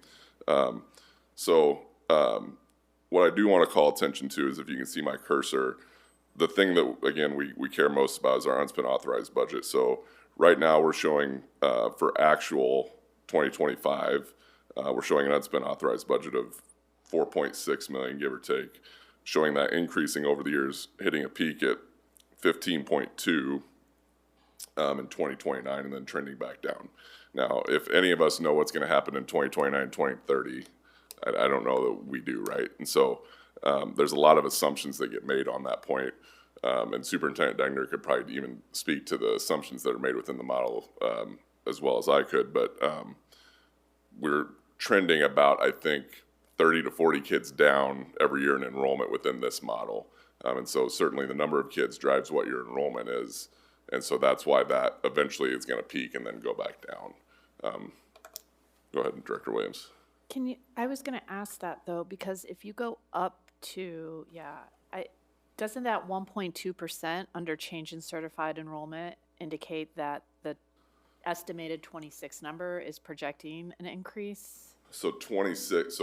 What I do want to call attention to is, if you can see my cursor, the thing that, again, we care most about is our unspent authorized budget. So right now we're showing for actual 2025, we're showing an unspent authorized budget of 4.6 million, give or take, showing that increasing over the years, hitting a peak at 15.2 in 2029 and then trending back down. Now, if any of us know what's going to happen in 2029, 2030, I don't know that we do, right? And so there's a lot of assumptions that get made on that point. And Superintendent Degner could probably even speak to the assumptions that are made within the model as well as I could. But we're trending about, I think, 30 to 40 kids down every year in enrollment within this model. And so certainly the number of kids drives what your enrollment is. And so that's why that eventually is going to peak and then go back down. Go ahead, Director Williams. I was going to ask that though, because if you go up to, doesn't that 1.2% under change in certified enrollment indicate that the estimated 26 number is projecting an increase? So 26,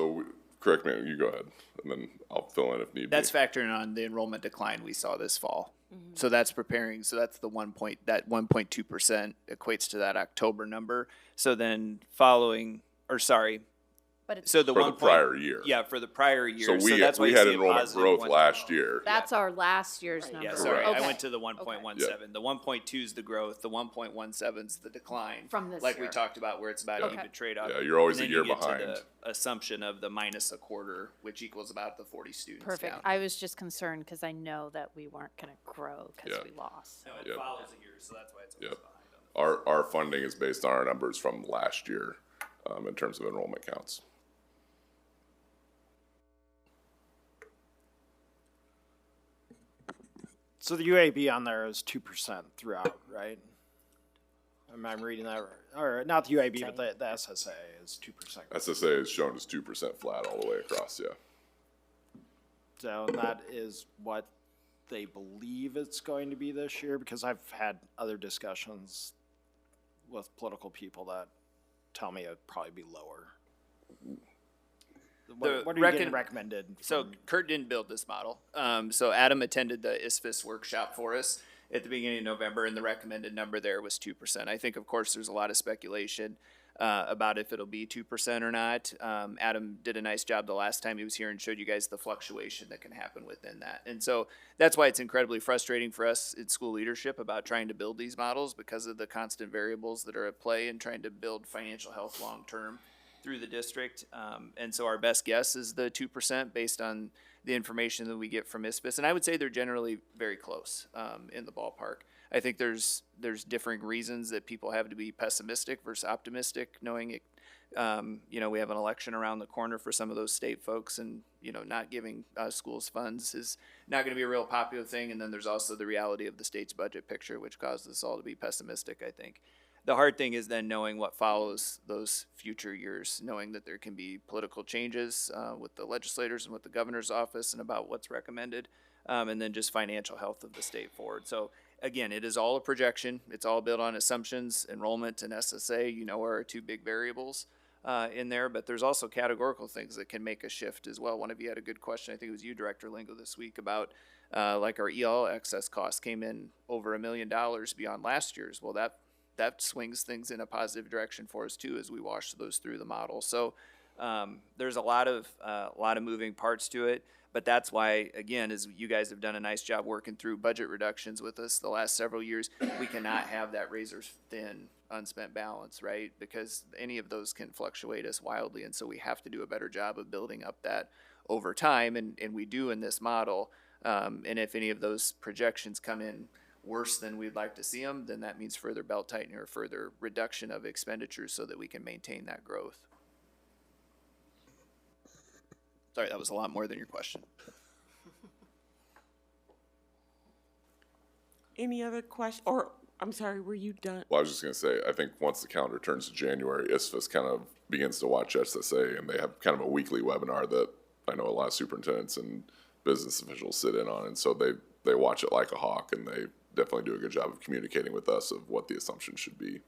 correct me, you go ahead, and then I'll fill in if need be. That's factoring on the enrollment decline we saw this fall. So that's preparing, so that's the 1.2% equates to that October number. So then so the for one the prior year. Yeah, for the prior year. So that's why we you had see a enrollment positive growth 1. last year. That's our last year's number. Yeah, sorry, Okay. I went to the 1.17. Yeah. The 1.2 is the growth. The 1.17 is the decline. From this like year. we talked about, where it's about Okay. even trade-off. Yeah, you're always And a then year you get behind. to the assumption of the minus a quarter, which equals about the 40 students Perfect. down. I was just concerned because I know that we weren't going to grow because Yeah. we lost. No, it Yep. follows a year, so that's why it's always Yep. behind on Our funding is based on our numbers from last year in terms of enrollment counts. So the UAB on there is 2% throughout, right? Am I reading that right? Or not the UAB, but the SSA is 2%. SSA is shown as 2% flat all the way across, yeah. So that is what they believe it's going to be this year, because I've had other discussions with political people that tell me it'd probably be lower. What are you getting recommended? So Kurt didn't build this model. So Adam attended the ISFIS workshop for us at the beginning of November, and the recommended number there was 2%. I think, of course, there's a lot of speculation about if it'll be 2% or not. Adam did a nice job the last time he was here and showed you guys the fluctuation that can happen within that. And so that's why it's incredibly frustrating for us in school leadership about trying to build these models, because of the constant variables that are at play and trying to build financial health long-term through the district. And so our best guess is the 2% based on the information that we get from ISFIS. And I would say they're generally very close in the ballpark. I think there's differing reasons that people have to be pessimistic versus optimistic, knowing it, we have an election around the corner for some of those state folks, and, not giving schools funds is not going to be a real popular thing. And then there's also the reality of the state's budget picture, which causes us all to be pessimistic, I think. The hard thing is then knowing what follows those future years, knowing that there can be political changes with the legislators and with the governor's office and about what's recommended, and then just financial health of the state forward. So again, it is all a projection. It's all built on assumptions. Enrollment and SSA, are our two big variables in there, but there's also categorical things that can make a shift as well. One of you had a good question, I think it was you, Director Lingo, this week about like our EL excess costs came in over $1 million beyond last year's. Well, that swings things in a positive direction for us too as we wash those through the model. So There's a lot of moving parts to it, but that's why, again, as you guys have done a nice job working through budget reductions with us the last several years, we cannot have that razor thin unspent balance, right? Because any of those can fluctuate us wildly, and so we have to do a better job of building up that over time, and we do in this model. And if any of those projections come in worse than we'd like to see them, then that means further belt tightening or further reduction of expenditures so that we can maintain that growth. Sorry, that was a lot more than your question. Any other question, or, I'm sorry, were you done? Well, I was just going to say, I think once the calendar turns to January, ISFAS kind of begins to watch SSA, and they have kind of a weekly webinar that I know a lot of superintendents and business officials sit in on, and so they watch it like a hawk, and they definitely do a good job of communicating with us of what the assumption should be.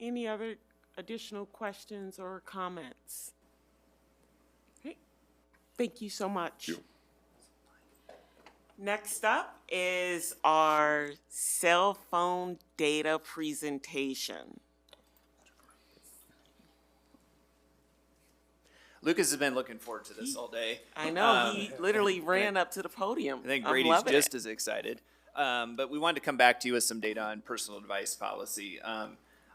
Any other additional questions or comments? Okay, thank you so much. Thank you. Next up is our cell phone data presentation. Lucas has been looking forward to this all day. I know, he literally ran up to the podium. I think I'm Brady's loving just it. as excited. But we wanted to come back to you with some data on personal device policy.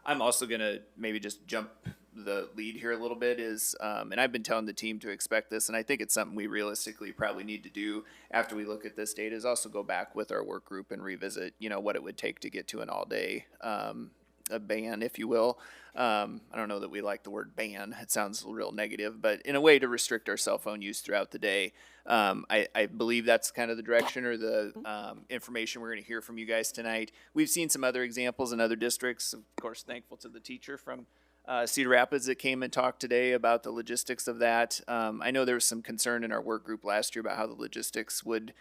I'm also going to maybe just jump the lead here a little bit and I've been telling the team to expect this, and I think it's something we realistically probably need to do after we look at this data, is also go back with our work group and revisit, what it would take to get to an all-day a ban, if you will. I don't know that we like the word ban. It sounds real negative, but in a way to restrict our cell phone use throughout the day. I believe that's kind of the direction or the information we're going to hear from you guys tonight. We've seen some other examples in other districts. Of course, thankful to the teacher from Cedar Rapids that came and talked today about the logistics of that. I know there was some concern in our work group last year about how the logistics would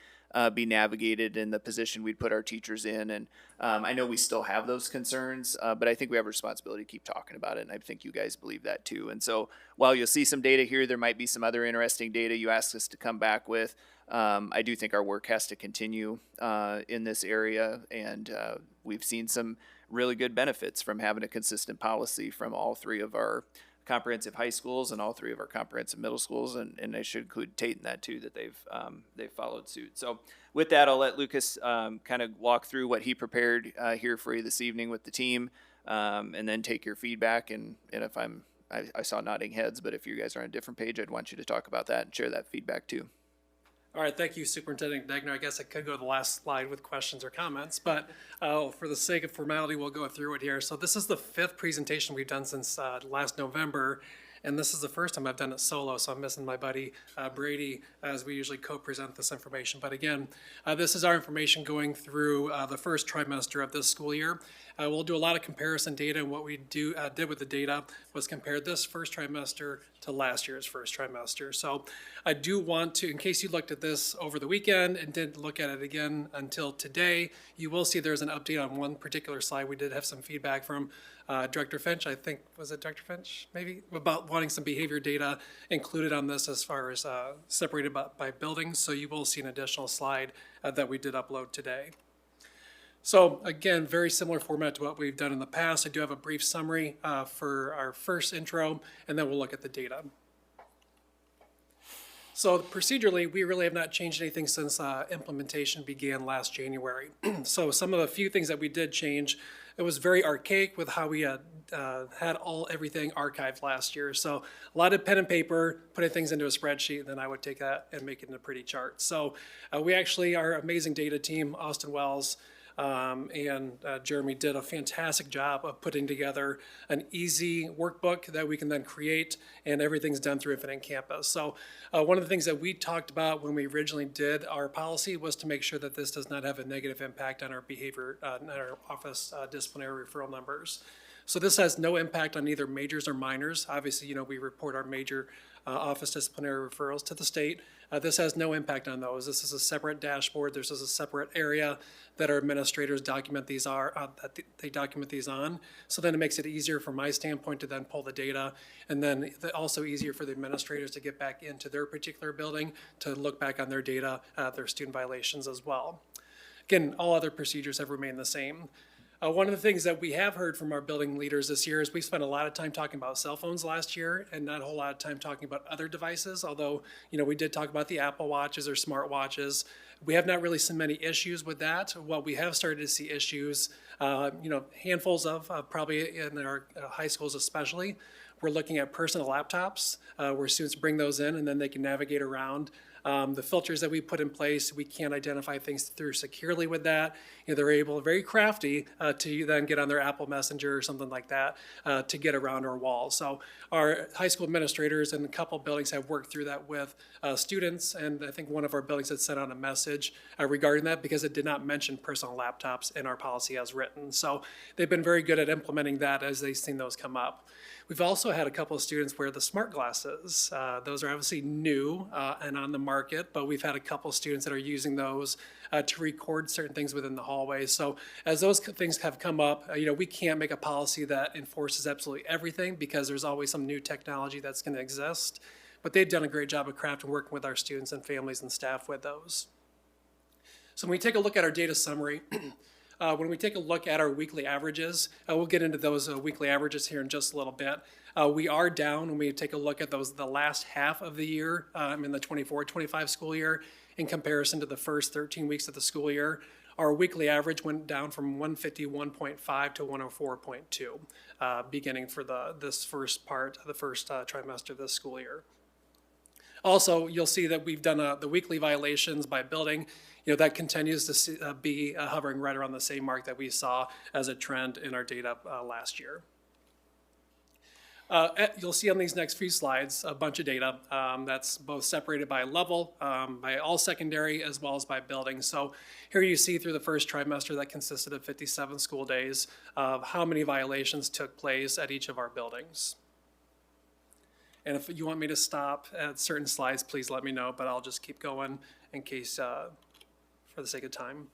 be navigated and the position we'd put our teachers in. And I know we still have those concerns, but I think we have a responsibility to keep talking about it. And I think you guys believe that too. And so while you'll see some data here, there might be some other interesting data you asked us to come back with. I do think our work has to continue in this area. And we've seen some really good benefits from having a consistent policy from all three of our comprehensive high schools and all three of our comprehensive middle schools, and I should include Tate in that too, that they've followed suit. So with that, I'll let Lucas kind of walk through what he prepared here for you this evening with the team, and then take your feedback. And if I saw nodding heads, but if you guys are on a different page, I'd want you to talk about that and share that feedback too. All right, thank you, Superintendent Degner. I guess I could go to the last slide with questions or comments, but for the sake of formality, we'll go through it here. So this is the 5th presentation we've done since last November, and this is the first time I've done it solo, so I'm missing my buddy Brady, as we usually co-present this information. But again, this is our information going through the first trimester of this school year. We'll do a lot of comparison data, and what we did with the data was compare this first trimester to last year's first trimester. So I do want to, in case you looked at this over the weekend and didn't look at it again until today, you will see there's an update on one particular slide. We did have some feedback from Director Finch, I think, was it Director Finch, maybe, about wanting some behavior data included on this as far as separated by buildings. So you will see an additional slide that we did upload today. So again, very similar format to what we've done in the past. I do have a brief summary for our first intro, and then we'll look at the data. So procedurally, we really have not changed anything since implementation began last January. So some of the few things that we did change, it was very archaic with how we had everything archived last year. So a lot of pen and paper, putting things into a spreadsheet, and then I would take that and make it into a pretty chart. So we actually, our amazing data team, Austin Wells, and Jeremy did a fantastic job of putting together an easy workbook that we can then create, and everything's done through Infinite Campus. So one of the things that we talked about when we originally did our policy was to make sure that this does not have a negative impact on our behavior, our office disciplinary referral numbers. So this has no impact on either majors or minors. Obviously, we report our major office disciplinary referrals to the state. This has no impact on those. This is a separate dashboard. There's a separate area that our administrators document these they document these on. So then it makes it easier from my standpoint to then pull the data, and then also easier for the administrators to get back into their particular building to look back on their data, their student violations as well. Again, all other procedures have remained the same. One of the things that we have heard from our building leaders this year is we spent a lot of time talking about cell phones last year and not a whole lot of time talking about other devices, although, we did talk about the Apple Watches or smart watches. We have not really seen many issues with that. What we have started to see issues, handfuls of, probably in our high schools especially. We're looking at personal laptops where students bring those in and then they can navigate around. The filters that we put in place, we can't identify things through securely with that. They're able, very crafty, to then get on their Apple Messenger or something like that to get around our walls. So our high school administrators and a couple buildings have worked through that with students, and I think one of our buildings had sent out a message regarding that because it did not mention personal laptops in our policy as written. So they've been very good at implementing that as they've seen those come up. We've also had a couple of students wear the smart glasses. Those are obviously new and on the market, but we've had a couple of students that are using those to record certain things within the hallway. So as those things have come up, we can't make a policy that enforces absolutely everything because there's always some new technology that's going to exist. But they've done a great job of crafting, working with our students and families and staff with those. So when we take a look at our data summary, when we take a look at our weekly averages, we'll get into those weekly averages here in just a little bit. We are down when we take a look at the last half of the year in the 24-25 school year in comparison to the first 13 weeks of the school year. Our weekly average went down from 151.5 to 104.2, beginning for this first part, the first trimester of this school year. Also, you'll see that we've done the weekly violations by building. That continues to be hovering right around the same mark that we saw as a trend in our data last year. You'll see on these next few slides a bunch of data that's both separated by level, by all secondary, as well as by building. So here you see through the first trimester that consisted of 57 school days of how many violations took place at each of our buildings. And if you want me to stop at certain slides, please let me know, but I'll just keep going in case, for the sake of time.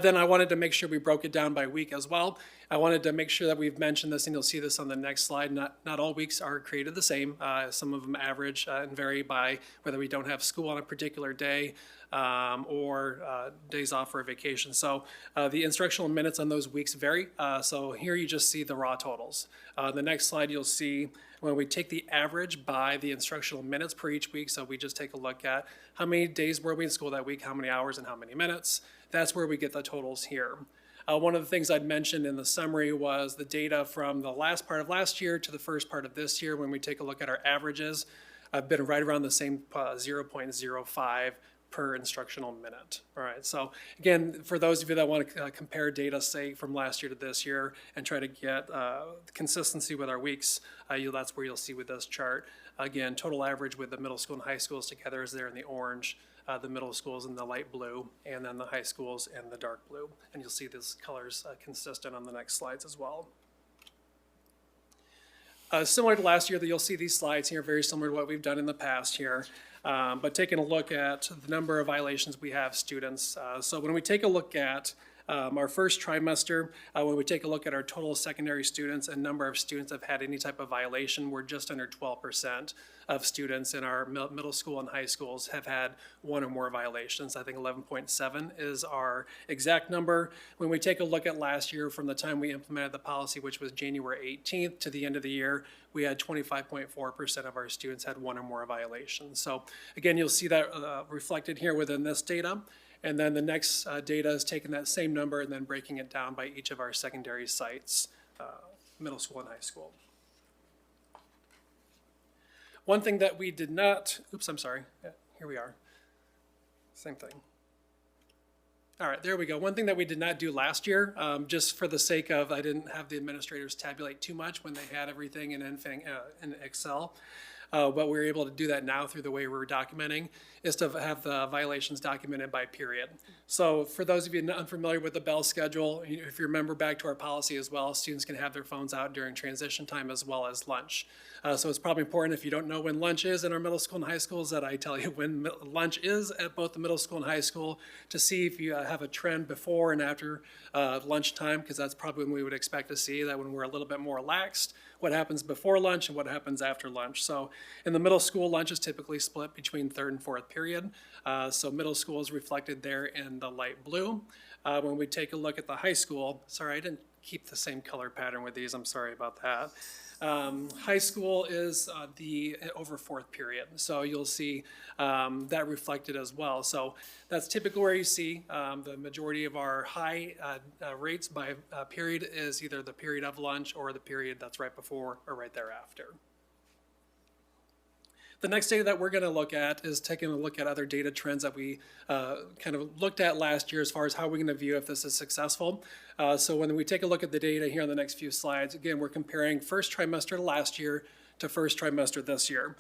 Then I wanted to make sure we broke it down by week as well. I wanted to make sure that we've mentioned this, and you'll see this on the next slide. Not all weeks are created the same. Some of them average and vary by whether we don't have school on a particular day or days off for a vacation. So the instructional minutes on those weeks vary. So here you just see the raw totals. The next slide you'll see when we take the average by the instructional minutes per each week. So we just take a look at how many days were we in school that week, how many hours and how many minutes. That's where we get the totals here. One of the things I'd mentioned in the summary was the data from the last part of last year to the first part of this year. When we take a look at our averages, I've been right around the same 0.05 per instructional minute. All right, so again, for those of you that want to compare data, say, from last year to this year and try to get consistency with our weeks, that's where you'll see with this chart. Again, total average with the middle school and high schools together is there in the orange, the middle schools in the light blue, and then the high schools in the dark blue. And you'll see these colors consistent on the next slides as well. Similar to last year, you'll see these slides here, very similar to what we've done in the past here. But taking a look at the number of violations we have students. So when we take a look at our first trimester, when we take a look at our total secondary students and number of students that have had any type of violation, we're just under 12% of students in our middle school and high schools have had one or more violations. I think 11.7 is our exact number. When we take a look at last year, from the time we implemented the policy, which was January 18th to the end of the year, we had 25.4% of our students had one or more violations. So again, you'll see that reflected here within this data. And then the next data is taking that same number and then breaking it down by each of our secondary sites, middle school and high school. One thing that we did not, here we are, same thing. All right, there we go. One thing that we did not do last year, just for the sake of, I didn't have the administrators tabulate too much when they had everything in Excel. But we're able to do that now through the way we're documenting, is to have the violations documented by period. So for those of you unfamiliar with the Bell schedule, if you remember back to our policy as well, students can have their phones out during transition time as well as lunch. So it's probably important, if you don't know when lunch is in our middle school and high schools, that I tell you when lunch is at both the middle school and high school, to see if you have a trend before and after lunchtime, because that's probably when we would expect to see that when we're a little bit more relaxed, what happens before lunch and what happens after lunch. So in the middle school, lunch is typically split between third and fourth period. So middle school is reflected there in the light blue. When we take a look at the high school, sorry, I didn't keep the same color pattern with these, I'm sorry about that. High school is the over fourth period, so you'll see that reflected as well. So that's typically where you see the majority of our high rates by period is either the period of lunch or the period that's right before or right thereafter. The next data that we're going to look at is taking a look at other data trends that we kind of looked at last year as far as how we're going to view if this is successful. So when we take a look at the data here on the next few slides, again, we're comparing first trimester last year to first trimester this year.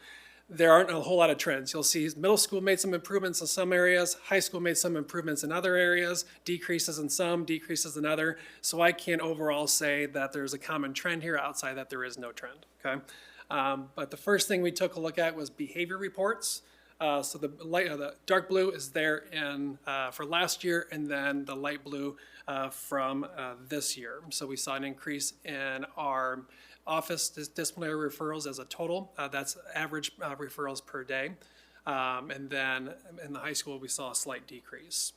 There aren't a whole lot of trends. You'll see middle school made some improvements in some areas, high school made some improvements in other areas, decreases in some, decreases in other. So I can't overall say that there's a common trend here outside that there is no trend, okay? But the first thing we took a look at was behavior reports. So the dark blue is there for last year, and then the light blue from this year. So we saw an increase in our office disciplinary referrals as a total. That's average referrals per day. And then in the high school, we saw a slight decrease.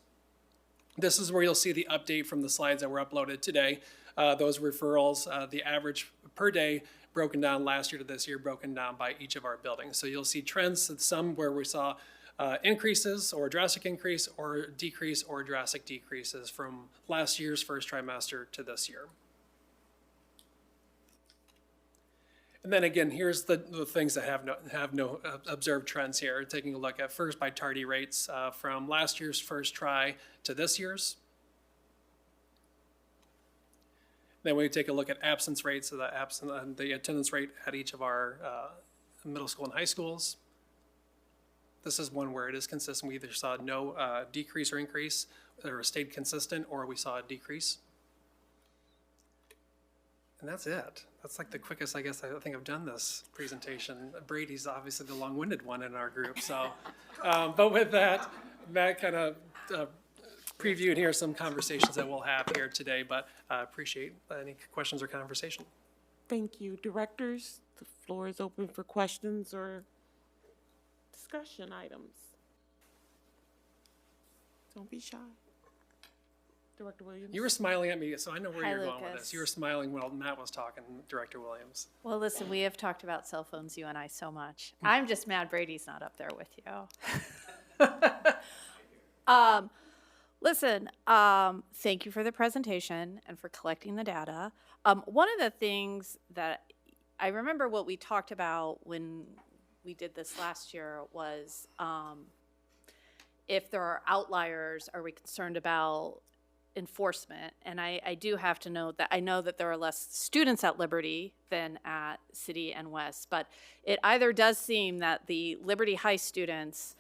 This is where you'll see the update from the slides that were uploaded today. Those referrals, the average per day, broken down last year to this year, broken down by each of our buildings. So you'll see trends, some where we saw increases or drastic increase or decrease or drastic decreases from last year's first trimester to this year. And then again, here's the things that have no observed trends here. Taking a look at first by tardy rates from last year's first try to this year's. Then we take a look at absence rates, so the attendance rate at each of our middle school and high schools. This is one where it is consistent. We either saw no decrease or increase, or stayed consistent, or we saw a decrease. And that's it. That's like the quickest, I guess, I think I've done this presentation. Brady's obviously the long-winded one in our group, so. But with that, Matt kind of previewed here some conversations that we'll have here today, but I appreciate any questions or conversation. Thank you. Directors, the floor is open for questions or discussion items. Don't be shy. Director Williams. You were smiling at me, so I know where Hi, you're going with Lucas. this. You were smiling while Matt was talking, Director Williams. Well, listen, we have talked about cell phones, you and I, so much. I'm just mad Brady's not up there with you. Listen, thank you for the presentation and for collecting the data. One of the things that I remember what we talked about when we did this last year was if there are outliers, are we concerned about enforcement? And I do have to note that I know that there are less students at Liberty than at City and West, but it either does seem that the Liberty High students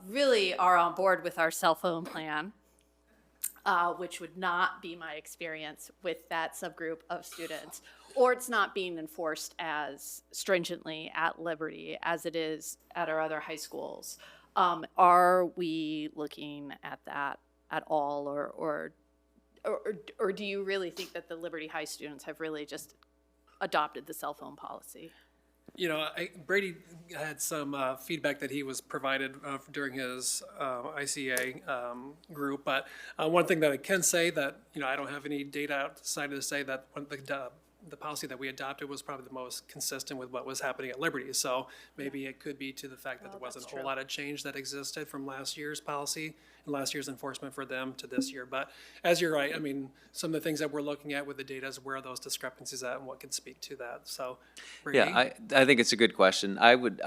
really are on board with our cell phone plan, which would not be my experience with that subgroup of students, or it's not being enforced as stringently at Liberty as it is at our other high schools. Are we looking at that at all, or do you really think that the Liberty High students have really just adopted the cell phone policy? You know, Brady had some feedback that he was provided during his ICA group, but one thing that I can say that, you know, I don't have any data outside to say that the policy that we adopted was probably the most consistent with what was happening at Liberty. So maybe it could be to the fact that there wasn't a whole lot of change that existed from last year's policy and last year's enforcement for them to this year. But as you're right, I mean, some of the things that we're looking at with the data is where are those discrepancies at and what could speak to that. So, Brady? Yeah, I think it's a good question. I would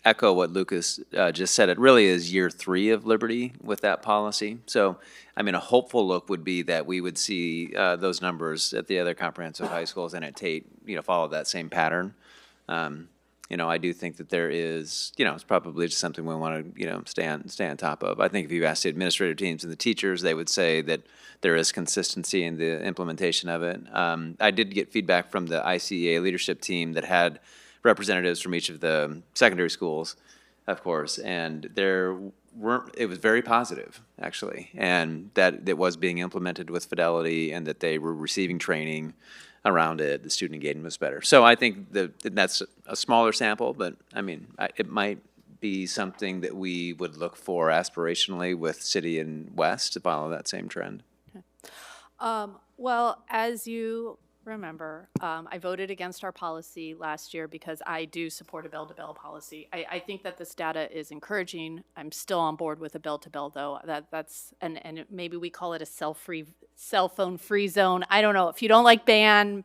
echo what Lucas just said. It really is year 3 of Liberty with that policy. So, I mean, a hopeful look would be that we would see those numbers at the other comprehensive high schools and at Tate, you know, follow that same pattern. You know, I do think that there is, you know, it's probably just something we want to, you know, stay on top of. I think if you ask the administrative teams and the teachers, they would say that there is consistency in the implementation of it. I did get feedback from the ICEA leadership team that had representatives from each of the secondary schools, of course, and it was very positive, actually, and that it was being implemented with fidelity and that they were receiving training. around it, the student engagement was better. So I think that's a smaller sample, but I mean, it might be something that we would look for aspirationally with City and West to follow that same trend. Well, as you remember, I voted against our policy last year because I do support a bell-to-bell policy. I think that this data is encouraging. I'm still on board with a bell-to-bell, though. And maybe we call it a cell phone free zone. I don't know. If you don't like ban,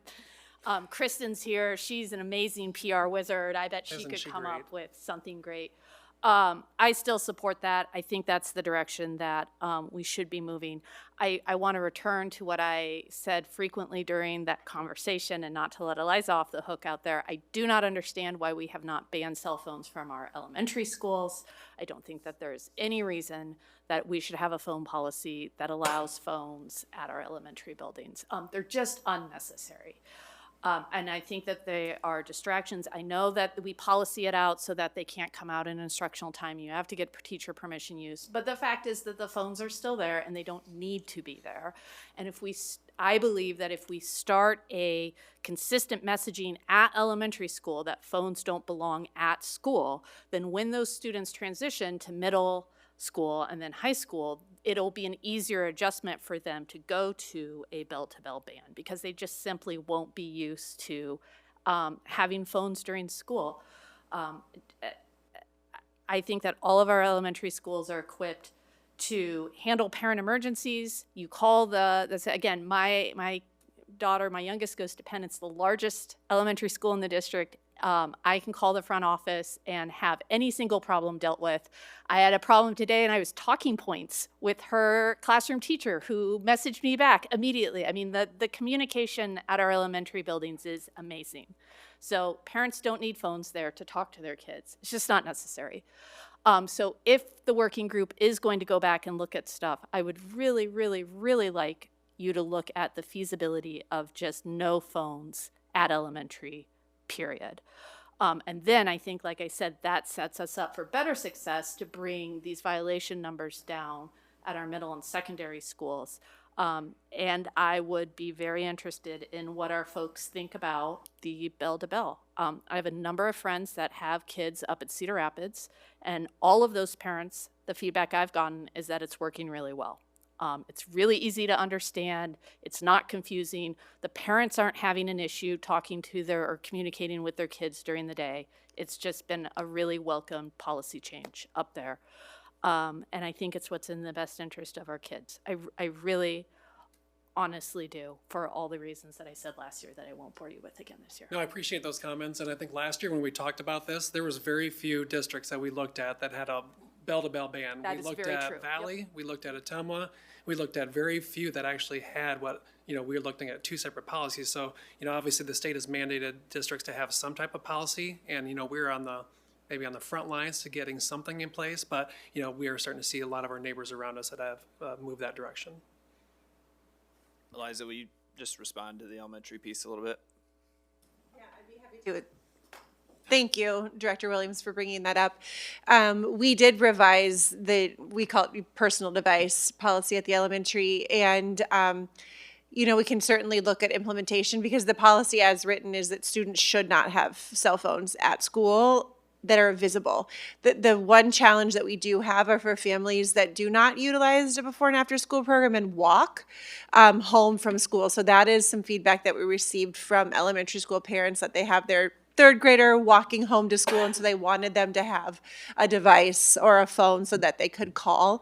Kristen's here. She's an amazing PR wizard. I bet she could come up with something great. I still support that. I think that's the direction that we should be moving. I want to return to what I said frequently during that conversation, and not to let Eliza off the hook out there. I do not understand why we have not banned cell phones from our elementary schools. I don't think that there's any reason that we should have a phone policy that allows phones at our elementary buildings. They're just unnecessary. And I think that they are distractions. I know that we policy it out so that they can't come out in instructional time. You have to get teacher permission use. But the fact is that the phones are still there and they don't need to be there. And I believe that if we start a consistent messaging at elementary school that phones don't belong at school, then when those students transition to middle school and then high school, it'll be an easier adjustment for them to go to a bell-to-bell ban because they just simply won't be used to having phones during school. I think that all of our elementary schools are equipped to handle parent emergencies. You call again, my daughter, my youngest, goes to Penn. It's the largest elementary school in the district. I can call the front office and have any single problem dealt with. I had a problem today and I was talking points with her classroom teacher who messaged me back immediately. I mean, the communication at our elementary buildings is amazing. So parents don't need phones there to talk to their kids. It's just not necessary. So if the working group is going to go back and look at stuff, I would really, really, really like you to look at the feasibility of just no phones at elementary, period. And then I think, like I said, that sets us up for better success to bring these violation numbers down at our middle and secondary schools. And I would be very interested in what our folks think about the bell-to-bell. I have a number of friends that have kids up at Cedar Rapids, and all of those parents, the feedback I've gotten is that it's working really well. It's really easy to understand. It's not confusing. The parents aren't having an issue talking to or communicating with their kids during the day. It's just been a really welcome policy change up there. And I think it's what's in the best interest of our kids. I really honestly do, for all the reasons that I said last year that I won't bore you with again this year. No, I appreciate those comments. And I think last year when we talked about this, there was very few districts that we looked at that had a bell-to-bell ban. That we is looked very at true. Valley, Yep. we looked at Atumwa, we looked at very few that actually had what, we were looking at two separate policies. So, obviously the state has mandated districts to have some type of policy, and, we're maybe on the front lines to getting something in place, but, we are starting to see a lot of our neighbors around us that have moved that direction. Eliza, will you just respond to the elementary piece a little bit? Thank you, Director Williams, for bringing that up. We did revise we call it personal device policy at the elementary, and we can certainly look at implementation because the policy as written is that students should not have cell phones at school that are visible. The one challenge that we do have are for families that do not utilize the before and after school program and walk home from school. So that is some feedback that we received from elementary school parents, that they have their third grader walking home to school, and so they wanted them to have a device or a phone so that they could call.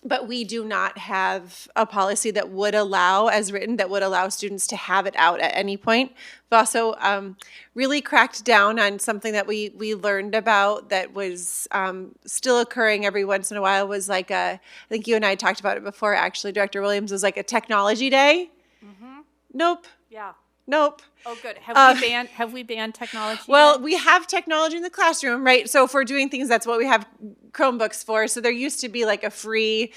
But we do not have a policy that would allow, as written, that would allow students to have it out at any point. We've also really cracked down on something that we learned about that was still occurring every once in a while, was like I think you and I talked about it before, actually, Director Williams, was like a technology day. Mm-hmm. Nope. Yeah. Nope. Oh, good. Have we banned technology? Well, yet? we have technology in the classroom, right? So if we're doing things, that's what we have Chromebooks for. So there used to be like a free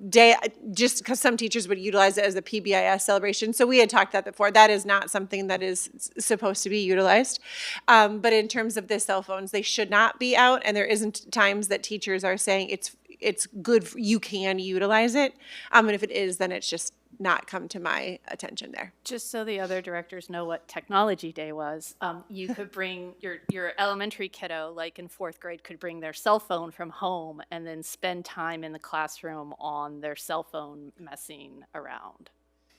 day, just because some teachers would utilize it as a PBIS celebration. So we had talked that before. That is not something that is supposed to be utilized. But in terms of the cell phones, they should not be out. And there isn't times that teachers are saying it's good, you can utilize it. And if it is, then it's just not come to my attention there. Just so the other directors know what Technology Day was, you could bring your elementary kiddo, like in fourth grade, could bring their cell phone from home and then spend time in the classroom on their cell phone messing around.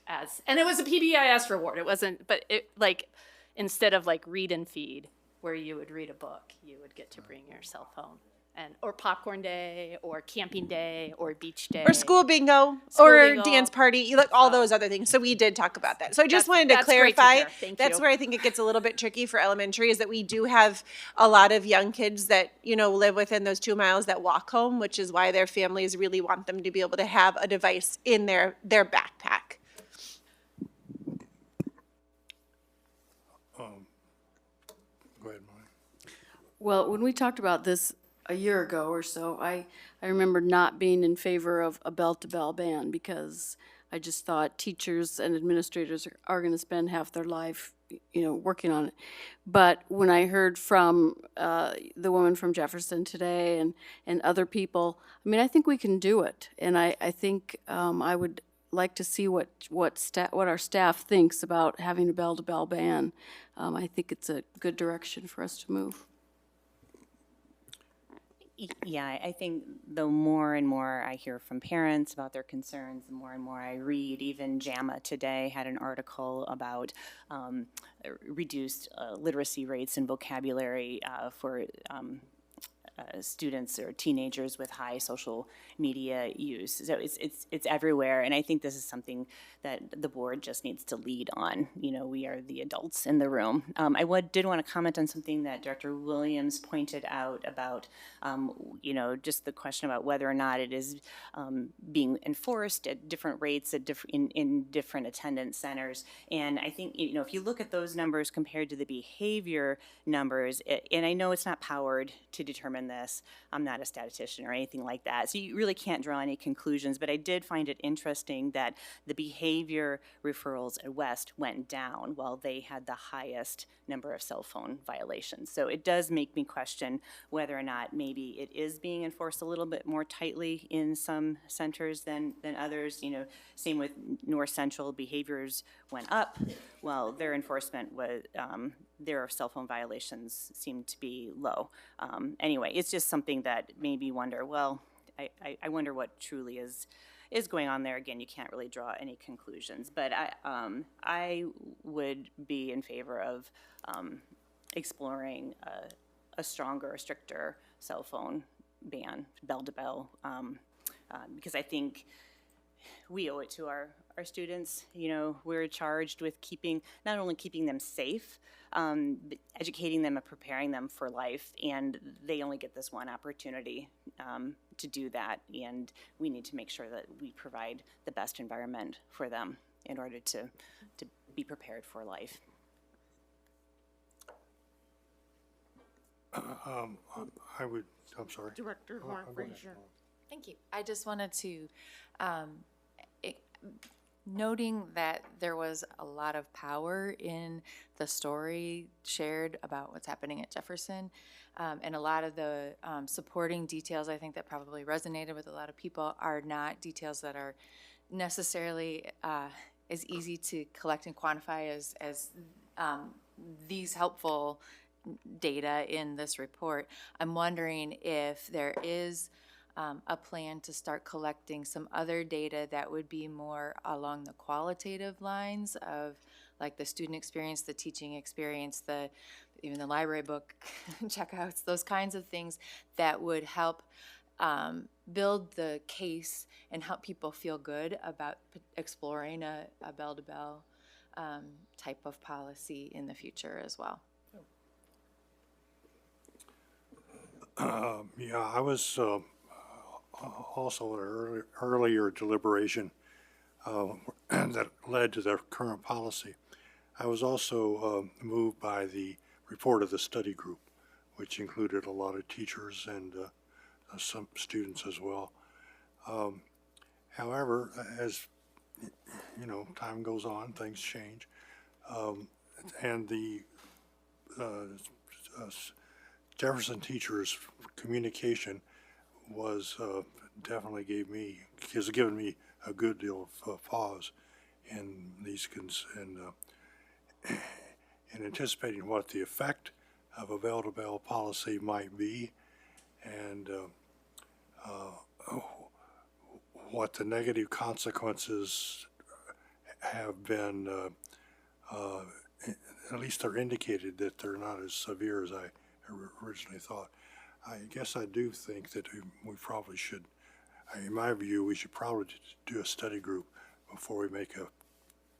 And it was a PBIS reward. It wasn't, but it like, instead of like read and feed, where you would read a book, you would get to bring your cell phone. Or popcorn day, or camping day, or beach day. Or school bingo, School or bingo. dance party, like all those other things. So we did talk about that. So I just wanted to that's great to clarify. hear. Thank That's you. where I think it gets a little bit tricky for elementary, is that we do have a lot of young kids that, live within those 2 miles that walk home, which is why their families really want them to be able to have a device in their backpack. Go ahead, Molly. Well, when we talked about this a year ago or so, I remember not being in favor of a bell-to-bell ban because I just thought teachers and administrators are going to spend half their life, working on it. But when I heard from the woman from Jefferson today and other people, I think we can do it. And I think I would like to see what our staff thinks about having a bell-to-bell ban. I think it's a good direction for us to move. Yeah, I think the more and more I hear from parents about their concerns, the more and more I read. Even JAMA today had an article about reduced literacy rates and vocabulary for students or teenagers with high social media use. So it's everywhere, and I think this is something that the board just needs to lead on. We are the adults in the room. I did want to comment on something that Director Williams pointed out about, just the question about whether or not it is being enforced at different rates at in different attendance centers. And I think, if you look at those numbers compared to the behavior numbers, and I know it's not powered to determine this. I'm not a statistician or anything like that, so you really can't draw any conclusions, but I did find it interesting that the behavior referrals at West went down while they had the highest number of cell phone violations. So it does make me question whether or not maybe it is being enforced a little bit more tightly in some centers than others. Same with North Central, behaviors went up while their enforcement was, their cell phone violations seemed to be low. Anyway, it's just something that made me wonder, well, I wonder what truly is going on there. Again, you can't really draw any conclusions, but I would be in favor of exploring a stronger, stricter cell phone ban, bell-to-bell, because I think we owe it to our students. We're charged with not only keeping them safe, but educating them and preparing them for life, and they only get this one opportunity to do that, and we need to make sure that we provide the best environment for them in order to be prepared for life. I'm sorry. Director Horn Fraser. Thank you. I just wanted to, noting that there was a lot of power in the story shared about what's happening at Jefferson, and a lot of the supporting details, I think, that probably resonated with a lot of people are not details that are necessarily as easy to collect and quantify as these helpful data in this report. I'm wondering if there is a plan to start collecting some other data that would be more along the qualitative lines of like the student experience, the teaching experience, even the library book checkouts, those kinds of things that would help build the case and help people feel good about exploring a bell-to-bell type of policy in the future as well. Yeah, I was also at an earlier deliberation that led to their current policy. I was also moved by the report of the study group, which included a lot of teachers and some students as well. However, as time goes on, things change, and the Jefferson teachers' communication was definitely has given me a good deal of pause in anticipating what the effect of a bell-to-bell policy might be, and what the negative consequences have been. At least they're indicated that they're not as severe as I originally thought. I guess I do think that we probably should, in my view, we should probably do a study group before we make a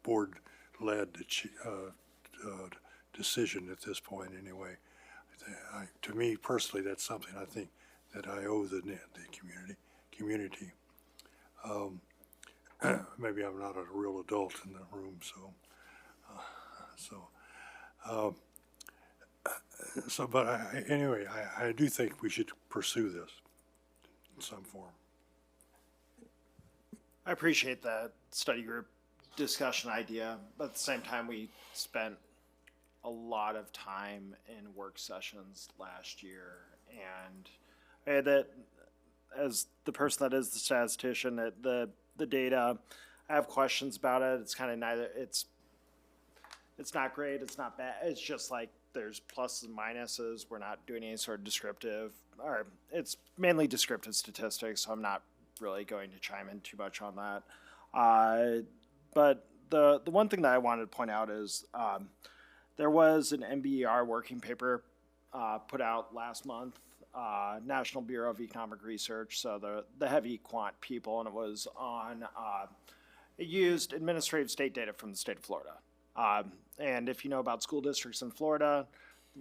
board-led decision at this point anyway. To me personally, that's something I think that I owe the community. Maybe I'm not a real adult in the room, but anyway, I do think we should pursue this in some form. I appreciate that study group discussion idea, but at the same time, we spent a lot of time in work sessions last year, and that as the person that is the statistician, that the data, I have questions about it. It's kind of neither. It's not great. It's not bad. It's just like there's pluses and minuses. We're not doing any sort of descriptive, or it's mainly descriptive statistics. So I'm not really going to chime in too much on that. But the one thing that I wanted to point out is there was an NBER working paper put out last month, National Bureau of Economic Research, so the heavy quant people, and it was on, it used administrative state data from the state of Florida. And if you know about school districts in Florida,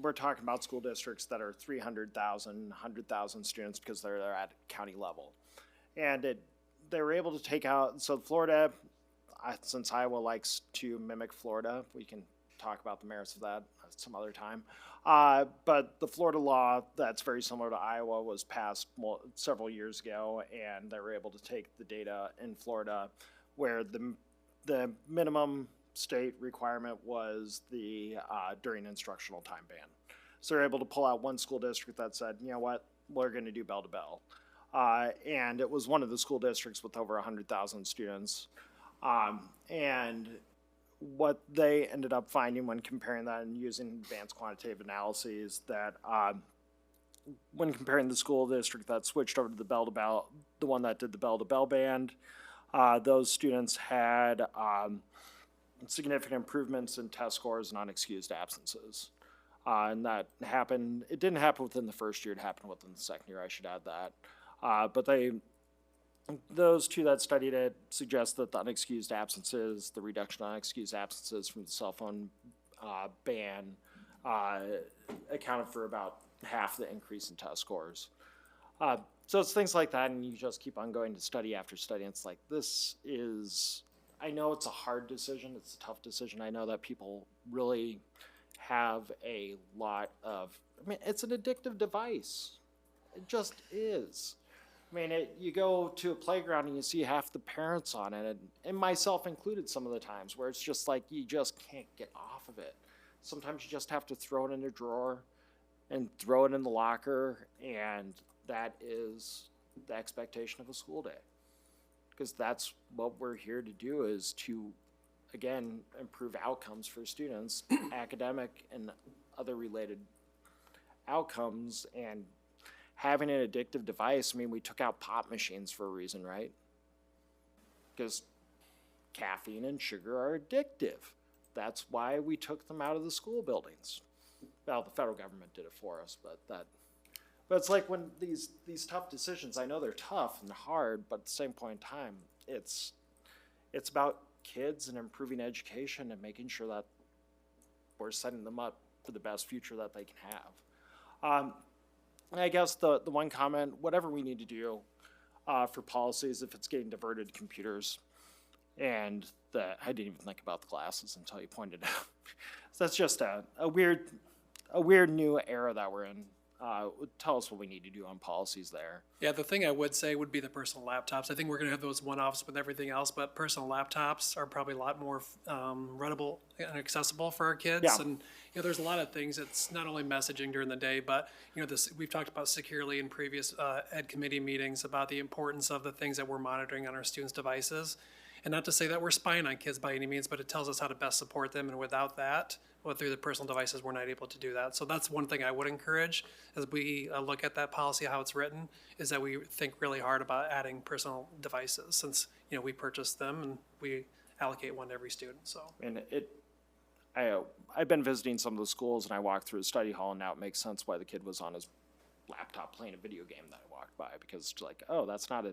we're talking about school districts that are 300,000, 100,000 students because they're at county level. And they were able to take out, so Florida, since Iowa likes to mimic Florida, we can talk about the merits of that some other time. But the Florida law that's very similar to Iowa was passed several years ago, and they were able to take the data in Florida where the minimum state requirement was the during instructional time ban. So they're able to pull out one school district that said, you know what, we're going to do bell to bell. And it was one of the school districts with over 100,000 students. And what they ended up finding when comparing that and using advanced quantitative analyses, that when comparing the school district that switched over to the bell to bell, the one that did the bell to bell band, those students had significant improvements in test scores and unexcused absences. And that happened, it didn't happen within the first year, it happened within the second year, I should add that. But those two that studied it suggest that the unexcused absences, the reduction of unexcused absences from the cell phone ban accounted for about half the increase in test scores. So it's things like that, and you just keep on going to study after study. And it's like, this is, I know it's a hard decision, it's a tough decision. I know that people really have a lot of, I mean, it's an addictive device. It just is. I mean, you go to a playground and you see half the parents on it, and myself included some of the times, where it's just like you just can't get off of it. Sometimes you just have to throw it in a drawer and throw it in the locker, and that is the expectation of a school day. Because that's what we're here to do, is to, again, improve outcomes for students, academic and other related outcomes. And having an addictive device, I mean, we took out pop machines for a reason, right? Because caffeine and sugar are addictive. That's why we took them out of the school buildings. Well, the federal government did it for us, but it's like when these tough decisions, I know they're tough and hard, but at the same point in time, it's about kids and improving education and making sure that we're setting them up for the best future that they can have. And I guess the one comment, whatever we need to do for policies, if it's getting diverted to computers, and I didn't even think about the glasses until you pointed it out. So that's just a weird new era that we're in. Tell us what we need to do on policies there. Yeah, the thing I would say would be the personal laptops. I think we're going to have those one-offs with everything else, but personal laptops are probably a lot more readable and accessible for our kids. Yeah. And there's a lot of things. It's not only messaging during the day, but we've talked about securely in previous ed committee meetings about the importance of the things that we're monitoring on our students' devices. And not to say that we're spying on kids by any means, but it tells us how to best support them, and without that, well, through the personal devices, we're not able to do that. So that's one thing I would encourage as we look at that policy, how it's written, is that we think really hard about adding personal devices, since, you know, we purchase them and we allocate one to every student, so. And I've been visiting some of the schools, and I walked through the study hall, and now it makes sense why the kid was on his laptop playing a video game that I walked by, because it's like, oh, that's not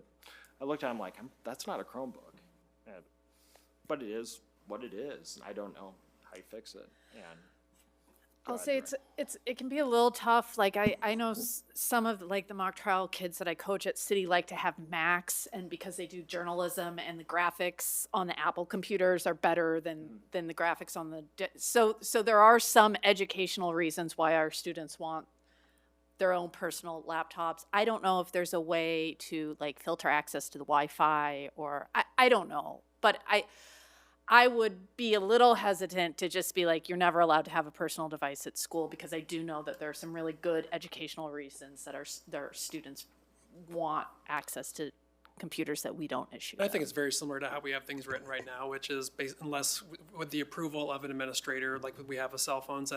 I looked at him like, that's not a Chromebook. But it is what it is, and I don't know how you fix it. And I'll say it can be a little tough. Like I know some of like the mock trial kids that I coach at City like to have Macs, and because they do journalism and the graphics on the Apple computers are better than the graphics on the so there are some educational reasons why our students want their own personal laptops. I don't know if there's a way to like filter access to the Wi-Fi, or I don't know, but I would be a little hesitant to just be like, you're never allowed to have a personal device at school, because I do know that there are some really good educational reasons that their students want access to computers that we don't issue. I think it's very similar to how we have things written right now, which is unless with the approval of an administrator, like we have with cell phones,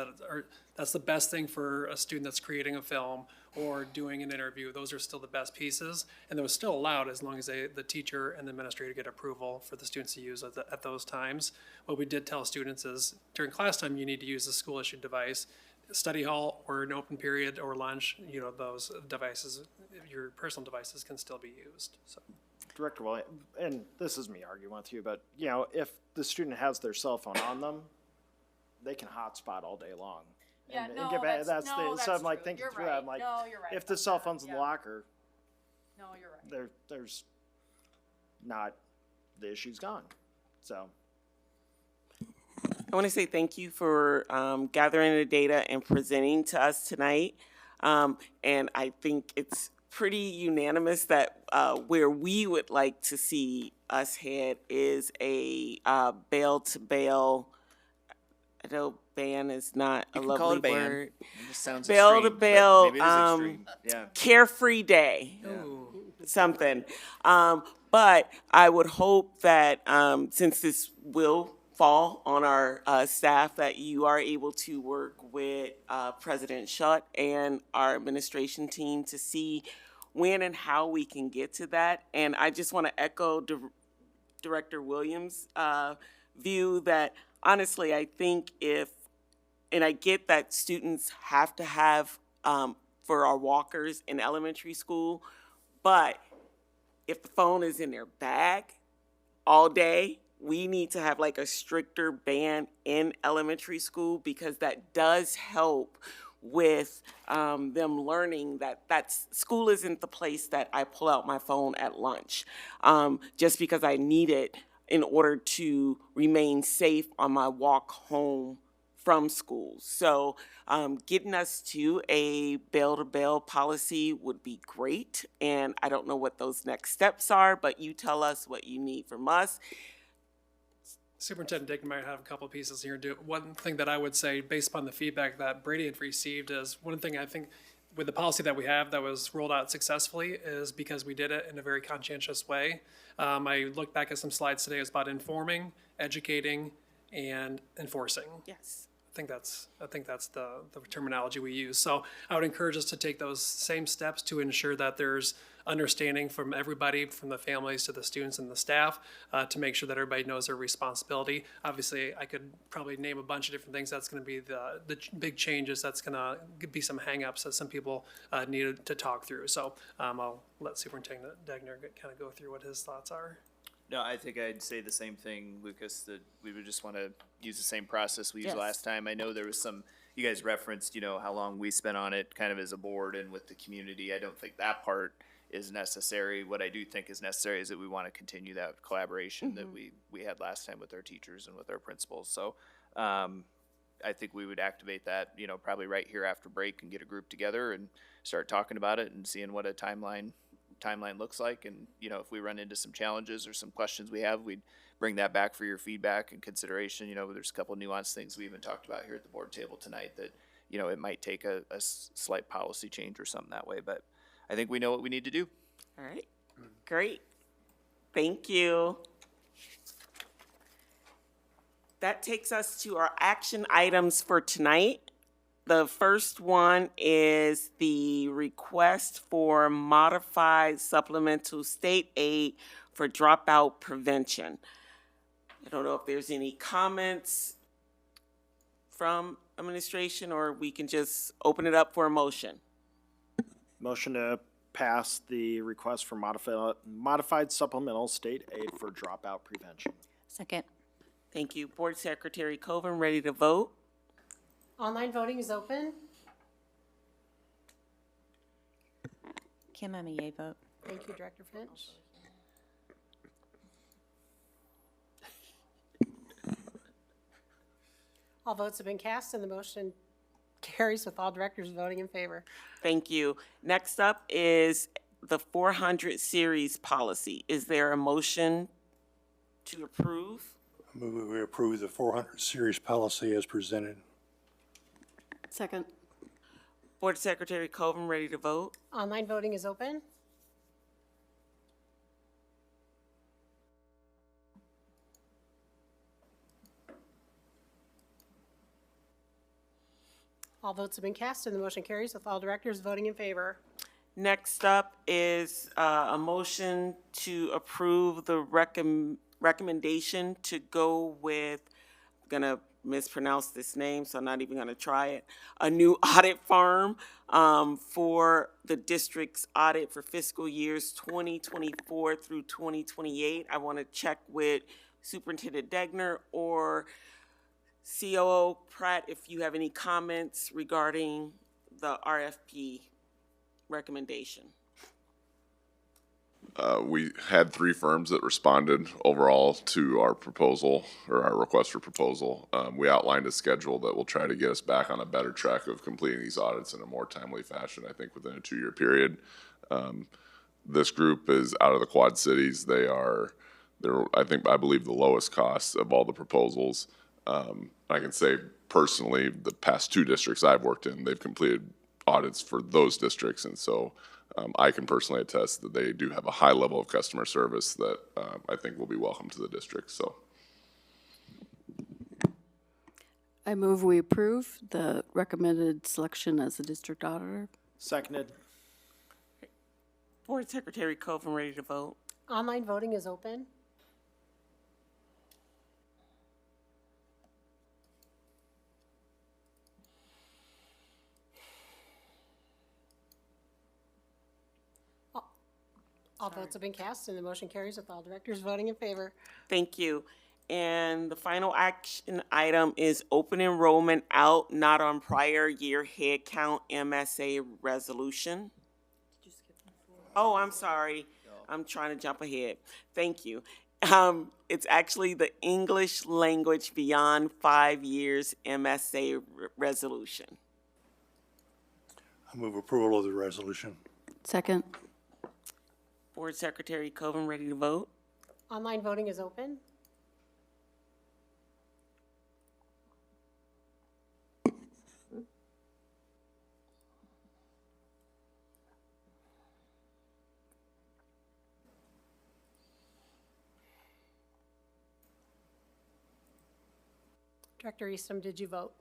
that's the best thing for a student that's creating a film or doing an interview. Those are still the best pieces, and those still allowed as long as the teacher and the administrator get approval for the students to use at those times. What we did tell students is during class time, you need to use the school issued device. Study hall or an open period or lunch, you know, those devices, your personal devices can still be used, so. Director Williams, and this is me arguing with you, but, you know, if the student has their cell phone on them, they can hotspot all day long. Yeah, So I'm like thinking through that, I'm like, you're right. if the cell phone's in the locker, No, you're right. there's not, the issue's gone, so. I want to say thank you for gathering the data and presenting to us tonight. And I think it's pretty unanimous that where we would like to see us head is a bail-to-bail. I know ban is not a lovely word. It just sounds Bail-to-bail, extreme, but maybe it is extreme. Yeah. carefree day. Something. But I would hope that since this will fall on our staff, that you are able to work with President Schutt and our administration team to see when and how we can get to that. And I just want to echo Director Williams' view that honestly, I think and I get that students have to have for our walkers in elementary school, but if the phone is in their bag all day, we need to have like a stricter ban in elementary school, because that does help with them learning that school isn't the place that I pull out my phone at lunch just because I need it in order to remain safe on my walk home from school. So getting us to a bail-to-bail policy would be great, and I don't know what those next steps are, but you tell us what you need from us. Superintendent Dick might have a couple pieces here. One thing that I would say, based upon the feedback that Brady had received, is one thing I think with the policy that we have that was rolled out successfully is because we did it in a very conscientious way. I looked back at some slides today. It was about informing, educating, and enforcing. Yes. I think that's the terminology we use. So I would encourage us to take those same steps to ensure that there's understanding from everybody, from the families to the students and the staff, to make sure that everybody knows their responsibility. Obviously, I could probably name a bunch of different things. That's going to be the big changes. That's going to be some hangups that some people needed to talk through. So I'll let Superintendent Degner kind of go through what his thoughts are. No, I think I'd say the same thing, Lucas, that we would just want to use the same process we used last time. I know there was some, you guys referenced, you know, how long we spent on it kind of as a board and with the community. I don't think that part is necessary. What I do think is necessary is that we want to continue that collaboration that we had last time with our teachers and with our principals. So I think we would activate that, you know, probably right here after break and get a group together and start talking about it and seeing what a timeline looks like. And, you know, if we run into some challenges or some questions we have, we'd bring that back for your feedback and consideration. You know, there's a couple of nuanced things we even talked about here at the board table tonight that, you know, it might take a slight policy change or something that way, but I think we know what we need to do. All right, great. Thank you. That takes us to our action items for tonight. The first one is the request for modified supplemental state aid for dropout prevention. I don't know if there's any comments from administration, or we can just open it up for a motion. Motion to pass the request for modified supplemental state aid for dropout prevention. Second. Thank you. Board Secretary Coven, ready to vote? Online voting is open. Kim, I'm a yay vote. Thank you, Director Finch. All votes have been cast and the motion carries with all directors voting in favor. Thank you. Next up is the 400 series policy. Is there a motion to approve? I move we approve the 400 series policy as presented. Second. Board Secretary Coven, ready to vote? Online voting is open. All votes have been cast and the motion carries with all directors voting in favor. Next up is a motion to approve the recommendation to go with, I'm gonna mispronounce this name, so I'm not even gonna try it, a new audit firm for the district's audit for fiscal years 2024 through 2028. I wanna check with Superintendent Degner or COO Pratt if you have any comments regarding the RFP recommendation. We had 3 firms that responded overall to our proposal, or our request for proposal. We outlined a schedule that will try to get us back on a better track of completing these audits in a more timely fashion, I think within a 2-year period. This group is out of the Quad Cities. They're, I believe, the lowest cost of all the proposals. I can say personally, the past 2 districts I've worked in, they've completed audits for those districts, and so I can personally attest that they do have a high level of customer service that I think will be welcome to the district. So, I move we approve the recommended selection as the district auditor. Seconded. Board Secretary Coven, ready to vote? Online voting is open. All votes have been cast and the motion carries with all directors voting in favor. Thank you. And the final action item is open enrollment out, not on prior year head count MSA resolution. Oh, I'm sorry. I'm trying to jump ahead. Thank you. It's actually the English language beyond 5 years MSA resolution. I move approval of the resolution. Second. Board Secretary Coven, ready to vote? Online voting is open. Director Eastham, did you vote?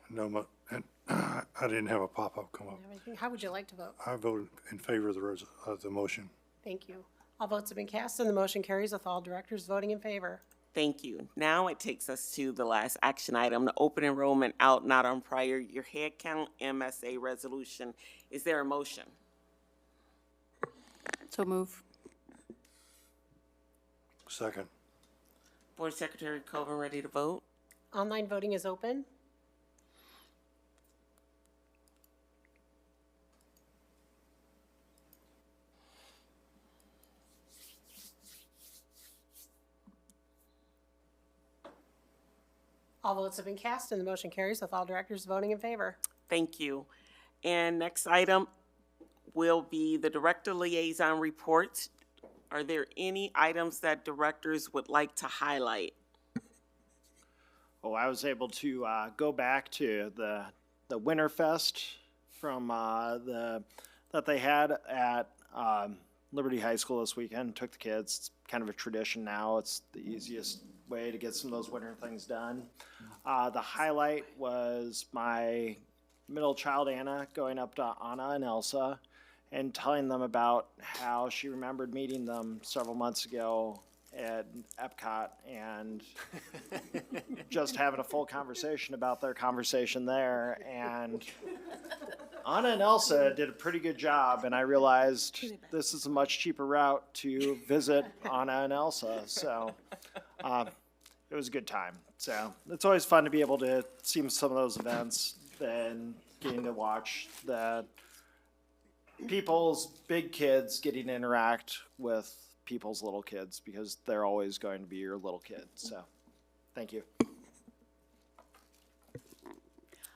No, and I didn't have a pop-up come up. How would you like to vote? I voted in favor of the motion. Thank you. All votes have been cast and the motion carries with all directors voting in favor. Thank you. Now it takes us to the last action item, the open enrollment out, not on prior year head count MSA resolution. Is there a motion? So move. Second. Board Secretary Coven, ready to vote? Online voting is open. All votes have been cast and the motion carries with all directors voting in favor. Thank you. And next item will be the director liaison reports. Are there any items that directors would like to highlight? Oh, I was able to go back to the Winterfest from that they had at Liberty High School this weekend. Took the kids. It's kind of a tradition now. It's the easiest way to get some of those winter things done. The highlight was my middle child, Anna, going up to Anna and Elsa and telling them about how she remembered meeting them several months ago at Epcot and just having a full conversation about their conversation there. And Anna and Elsa did a pretty good job, and I realized this is a much cheaper route to visit Anna and Elsa. So it was a good time. So it's always fun to be able to see some of those events and getting to watch the people's big kids getting to interact with people's little kids, because they're always going to be your little kid. So thank you.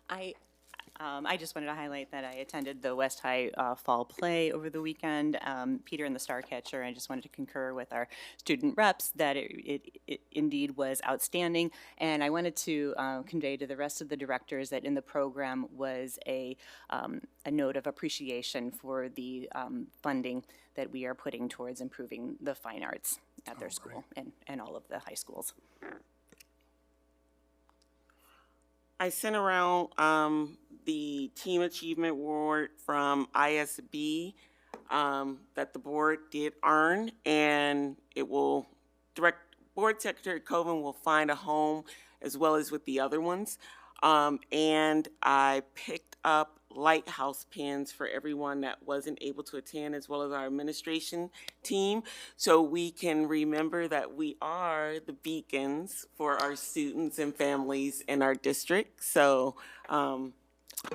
I just wanted to highlight that I attended the West High Fall Play over the weekend, Peter and the Starcatcher. I just wanted to concur with our student reps that it indeed was outstanding. And I wanted to convey to the rest of the directors that in the program was a note of appreciation for the funding that we are putting towards improving the fine arts at their school and all of the high schools. I sent around the Team Achievement Award from ISB that the board did earn, and it will Board Secretary Coven will find a home as well as with the other ones. And I picked up lighthouse pins for everyone that wasn't able to attend, as well as our administration team, so we can remember that we are the beacons for our students and families in our district. So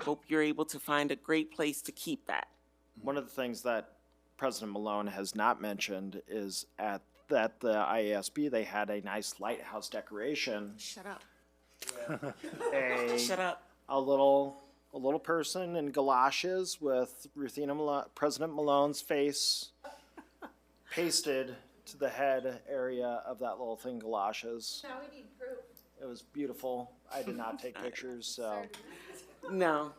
hope you're able to find a great place to keep that. One of the things that President Malone has not mentioned is at the IASB, they had a nice lighthouse decoration. Shut up. A, Shut up. A little person in galoshes with President Malone's face pasted to the head area of that little thing, galoshes. Now we need proof. It was beautiful. I did not take pictures, so. No.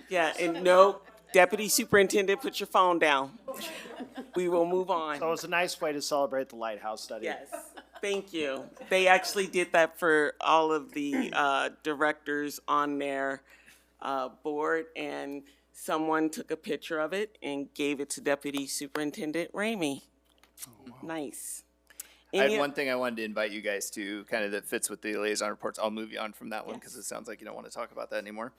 Yeah, and no, Deputy Superintendent, put your phone down. We will move on. So it was a nice way to celebrate the lighthouse study. Yes, thank you. They actually did that for all of the directors on their board, and someone took a picture of it and gave it to Deputy Superintendent Ramey. Nice. I had one thing I wanted to invite you guys to, kind of that fits with the liaison reports. I'll move you on from that one because it sounds like you don't want to talk about that anymore.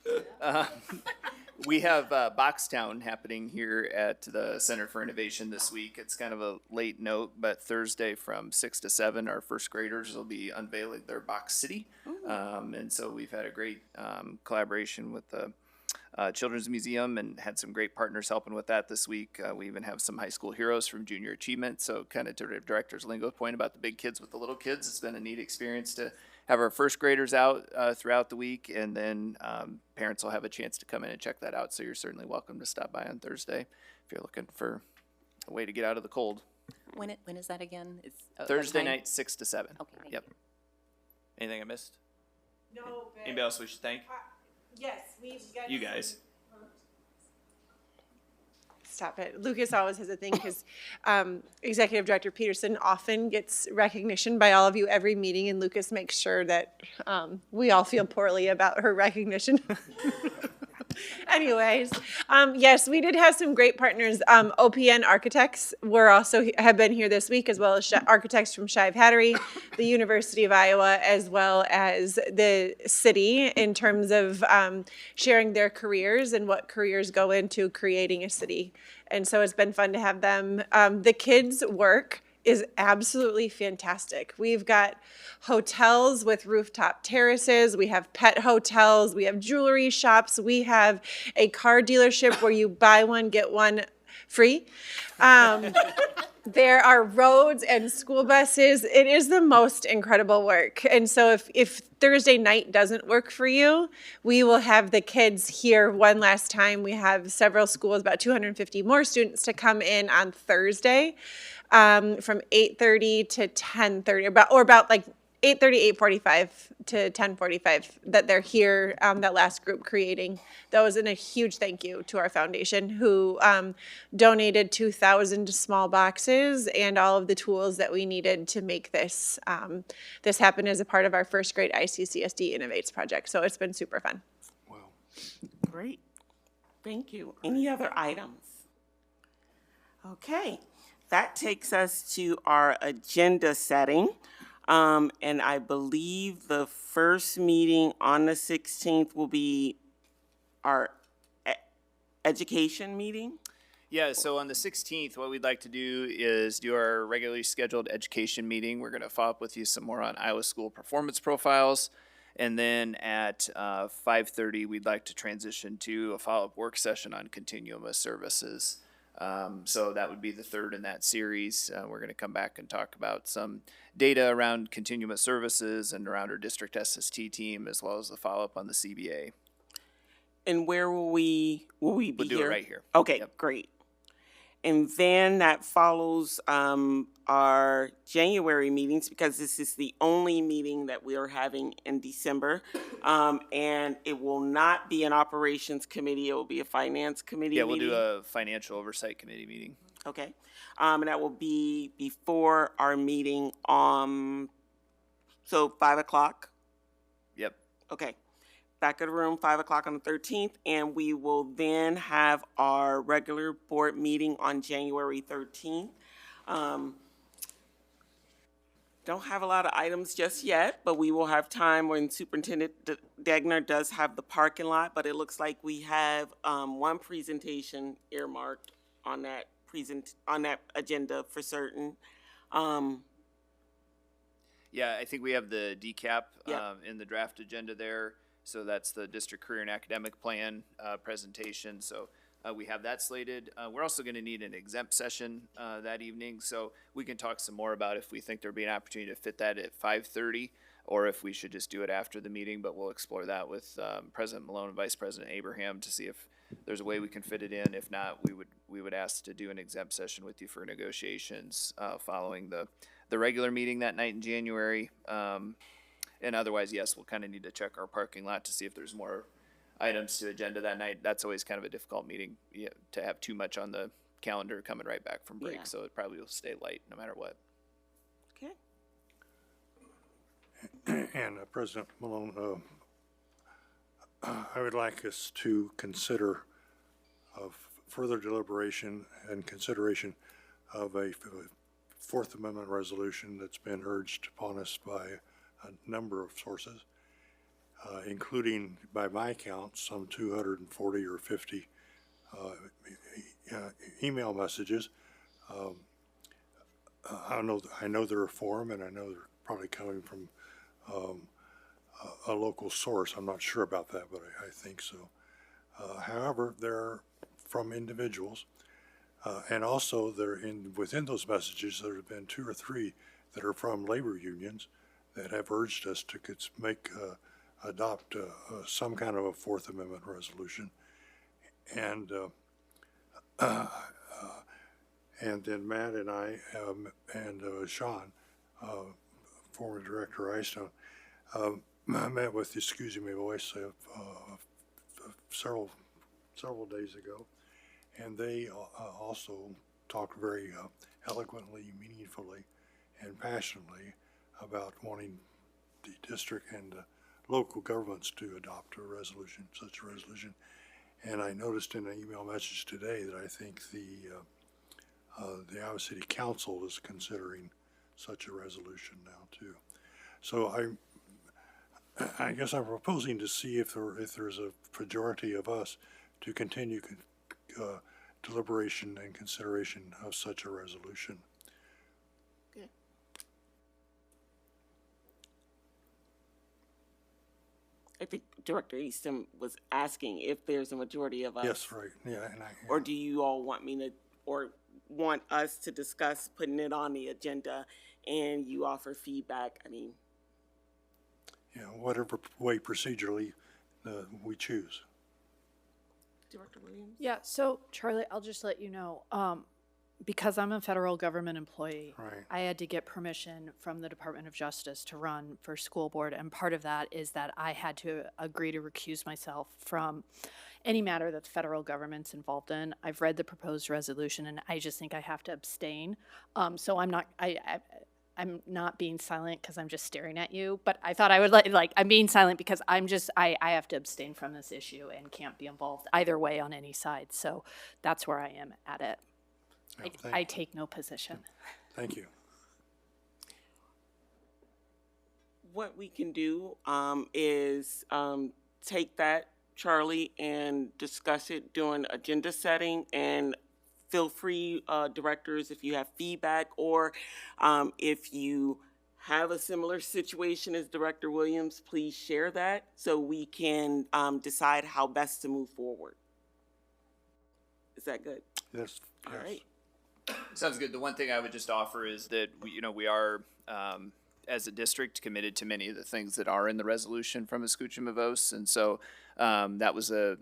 We have Boxtown happening here at the Center for Innovation this week. It's kind of a late note, but Thursday from 6 to 7, our first graders will be unveiling their Box City. And so we've had a great collaboration with the Children's Museum and had some great partners helping with that this week. We even have some high school heroes from Junior Achievement. So kind of to Director Lingo's point about the big kids with the little kids, it's been a neat experience to have our first graders out throughout the week, and then parents will have a chance to come in and check that out. So you're certainly welcome to stop by on Thursday if you're looking for a way to get out of the cold. When is that again? It's Thursday night, 6 to 7. Okay, thank Yep. Anything I missed? No, but Anybody else we should thank? yes, we've got You guys. Stop it. Lucas always has a thing because Executive Director Peterson often gets recognition by all of you every meeting, and Lucas makes sure that we all feel poorly about her recognition. Anyways, yes, we did have some great partners. OPN Architects have been here this week, as well as architects from Shive Hattery, the University of Iowa, as well as the city, in terms of sharing their careers and what careers go into creating a city. And so it's been fun to have them. The kids' work is absolutely fantastic. We've got hotels with rooftop terraces, we have pet hotels, we have jewelry shops, we have a car dealership where you buy one, get one free. There are roads and school buses. It is the most incredible work. And so if Thursday night doesn't work for you, we will have the kids here one last time. We have several schools, about 250 more students to come in on Thursday from 8:30 to 10:30, or about like 8:30, 8:45 to 10:45 that they're here, that last group creating those. And a huge thank you to our foundation who donated 2,000 small boxes and all of the tools that we needed to make this this happen as a part of our first grade ICCSD Innovates project. So it's been super fun. Great. Thank you. Any other items? Okay, that takes us to our agenda setting. And I believe the first meeting on the 16th will be our education meeting. Yeah, so on the 16th, what we'd like to do is do our regularly scheduled education meeting. We're going to follow up with you some more on Iowa School performance profiles. And then at 5:30, we'd like to transition to a follow-up work session on continuum of services. So that would be the third in that series. We're going to come back and talk about some data around continuum of services and around our district SST team, as well as the follow-up on the CBA. And where will we be We'll here? do it right here. Okay, Yep. great. And then that follows our January meetings, because this is the only meeting that we are having in December. And it will not be an operations committee, it will be a finance committee Yeah, we'll meeting. do a financial oversight committee meeting. Okay, and that will be before our meeting so 5 o'clock? Yep. Okay, back of the room, 5 o'clock on the 13th, and we will then have our regular board meeting on January 13th. Don't have a lot of items just yet, but we will have time when Superintendent Degner does have the parking lot, but it looks like we have one presentation earmarked on that agenda for certain. Yeah, I think we have the DCAP Yep. in the draft agenda there. So that's the District Career and Academic Plan presentation. So we have that slated. We're also going to need an exempt session that evening. So we can talk some more about if we think there'd be an opportunity to fit that at 5:30 or if we should just do it after the meeting. But we'll explore that with President Malone and Vice President Abraham to see if there's a way we can fit it in. If not, we would ask to do an exempt session with you for negotiations following the regular meeting that night in January. And otherwise, yes, we'll kind of need to check our parking lot to see if there's more items to agenda that night. That's always kind of a difficult meeting to have too much on the calendar coming right back from break. Yeah. So it probably will stay light no matter what. Okay. And President Malone, I would like us to consider further deliberation and consideration of a Fourth Amendment resolution that's been urged upon us by a number of sources, including, by my count, some 240 or 50 email messages. I know they're a form, and I know they're probably coming from a local source. I'm not sure about that, but I think so. However, they're from individuals, and also within those messages, there have been 2 or 3 that are from labor unions that have urged us to adopt some kind of a Fourth Amendment resolution. And then Matt and I and Sean, former Director Eystone, met with, excuse me, voice several days ago, and they also talked very eloquently, meaningfully, and passionately about wanting the district and local governments to adopt such a resolution. And I noticed in an email message today that I think the Iowa City Council is considering such a resolution now too. So I guess I'm proposing to see if there's a majority of us to continue deliberation and consideration of such a resolution. Okay. I think Director Easton was asking if there's a majority of us. Yes, right. Yeah, Or do you all want me to, or want us to discuss putting it on the agenda and you offer feedback? I mean, whatever way procedurally we choose. Director Williams? Yeah, so Charlie, I'll just let you know, because I'm a federal government employee, Right. I had to get permission from the Department of Justice to run for school board. And part of that is that I had to agree to recuse myself from any matter that the federal government's involved in. I've read the proposed resolution and I just think I have to abstain. So I'm not being silent because I'm just staring at you, but I thought I would I'm being silent because I have to abstain from this issue and can't be involved either way on any side. So that's where I am at it. Yeah, I take no position. Thank you. What we can do is take that, Charlie, and discuss it during agenda setting. And feel free, directors, if you have feedback or if you have a similar situation as Director Williams, please share that so we can decide how best to move forward. Is that good? Yes. All yes. right. Sounds good. The one thing I would just offer is that we are, as a district, committed to many of the things that are in the resolution from Escucha Vos, and so that was a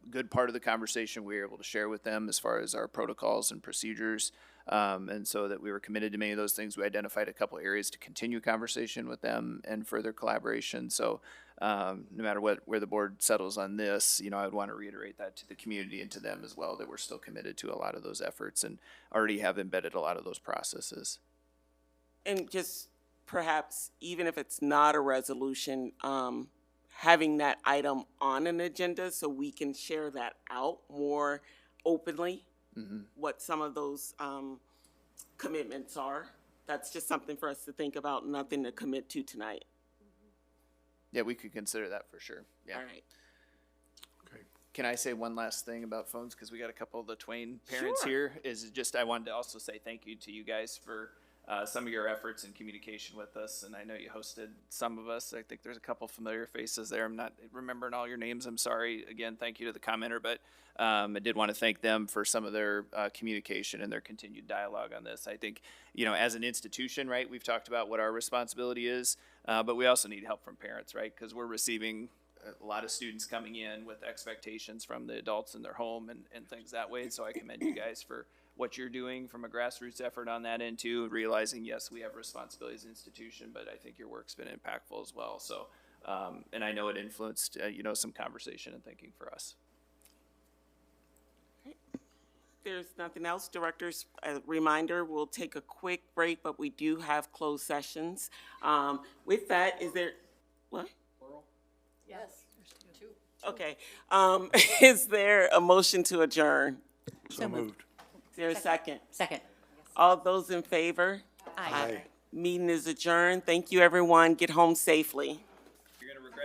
good part of the conversation we were able to share with them as far as our protocols and procedures, and so that we were committed to many of those things. We identified a couple areas to continue conversation with them and further collaboration. So no matter where the board settles on this, I would want to reiterate that to the community and to them as well, that we're still committed to a lot of those efforts and already have embedded a lot of those processes. And just perhaps, even if it's not a resolution, having that item on an agenda so we can share that out more openly, what some of those commitments are. That's just something for us to think about, nothing to commit to tonight. Yeah, we could consider that for sure. Yeah. All right. Okay. Can I say one last thing about phones? Because we got a couple of the Twain parents Sure. here. I wanted to also say thank you to you guys for some of your efforts in communication with us. And I know you hosted some of us. I think there's a couple familiar faces there. I'm not remembering all your names. I'm sorry. Again, thank you to the commenter. But I did want to thank them for some of their communication and their continued dialogue on this. I think, as an institution, right, we've talked about what our responsibility is, but we also need help from parents, right? Because we're receiving a lot of students coming in with expectations from the adults in their home and things that way. So I commend you guys for what you're doing from a grassroots effort on that end too, realizing, yes, we have responsibility as an institution, but I think your work's been impactful as well. So, and I know it influenced, some conversation and thinking for us. There's nothing else, directors. A reminder, we'll take a quick break, but we do have closed sessions. With that, is there, what? Yes. Okay. Is there a motion to adjourn? So moved. Is there a second? Second. All those in favor? Aye. Meeting is adjourned. Thank you, everyone. Get home safely.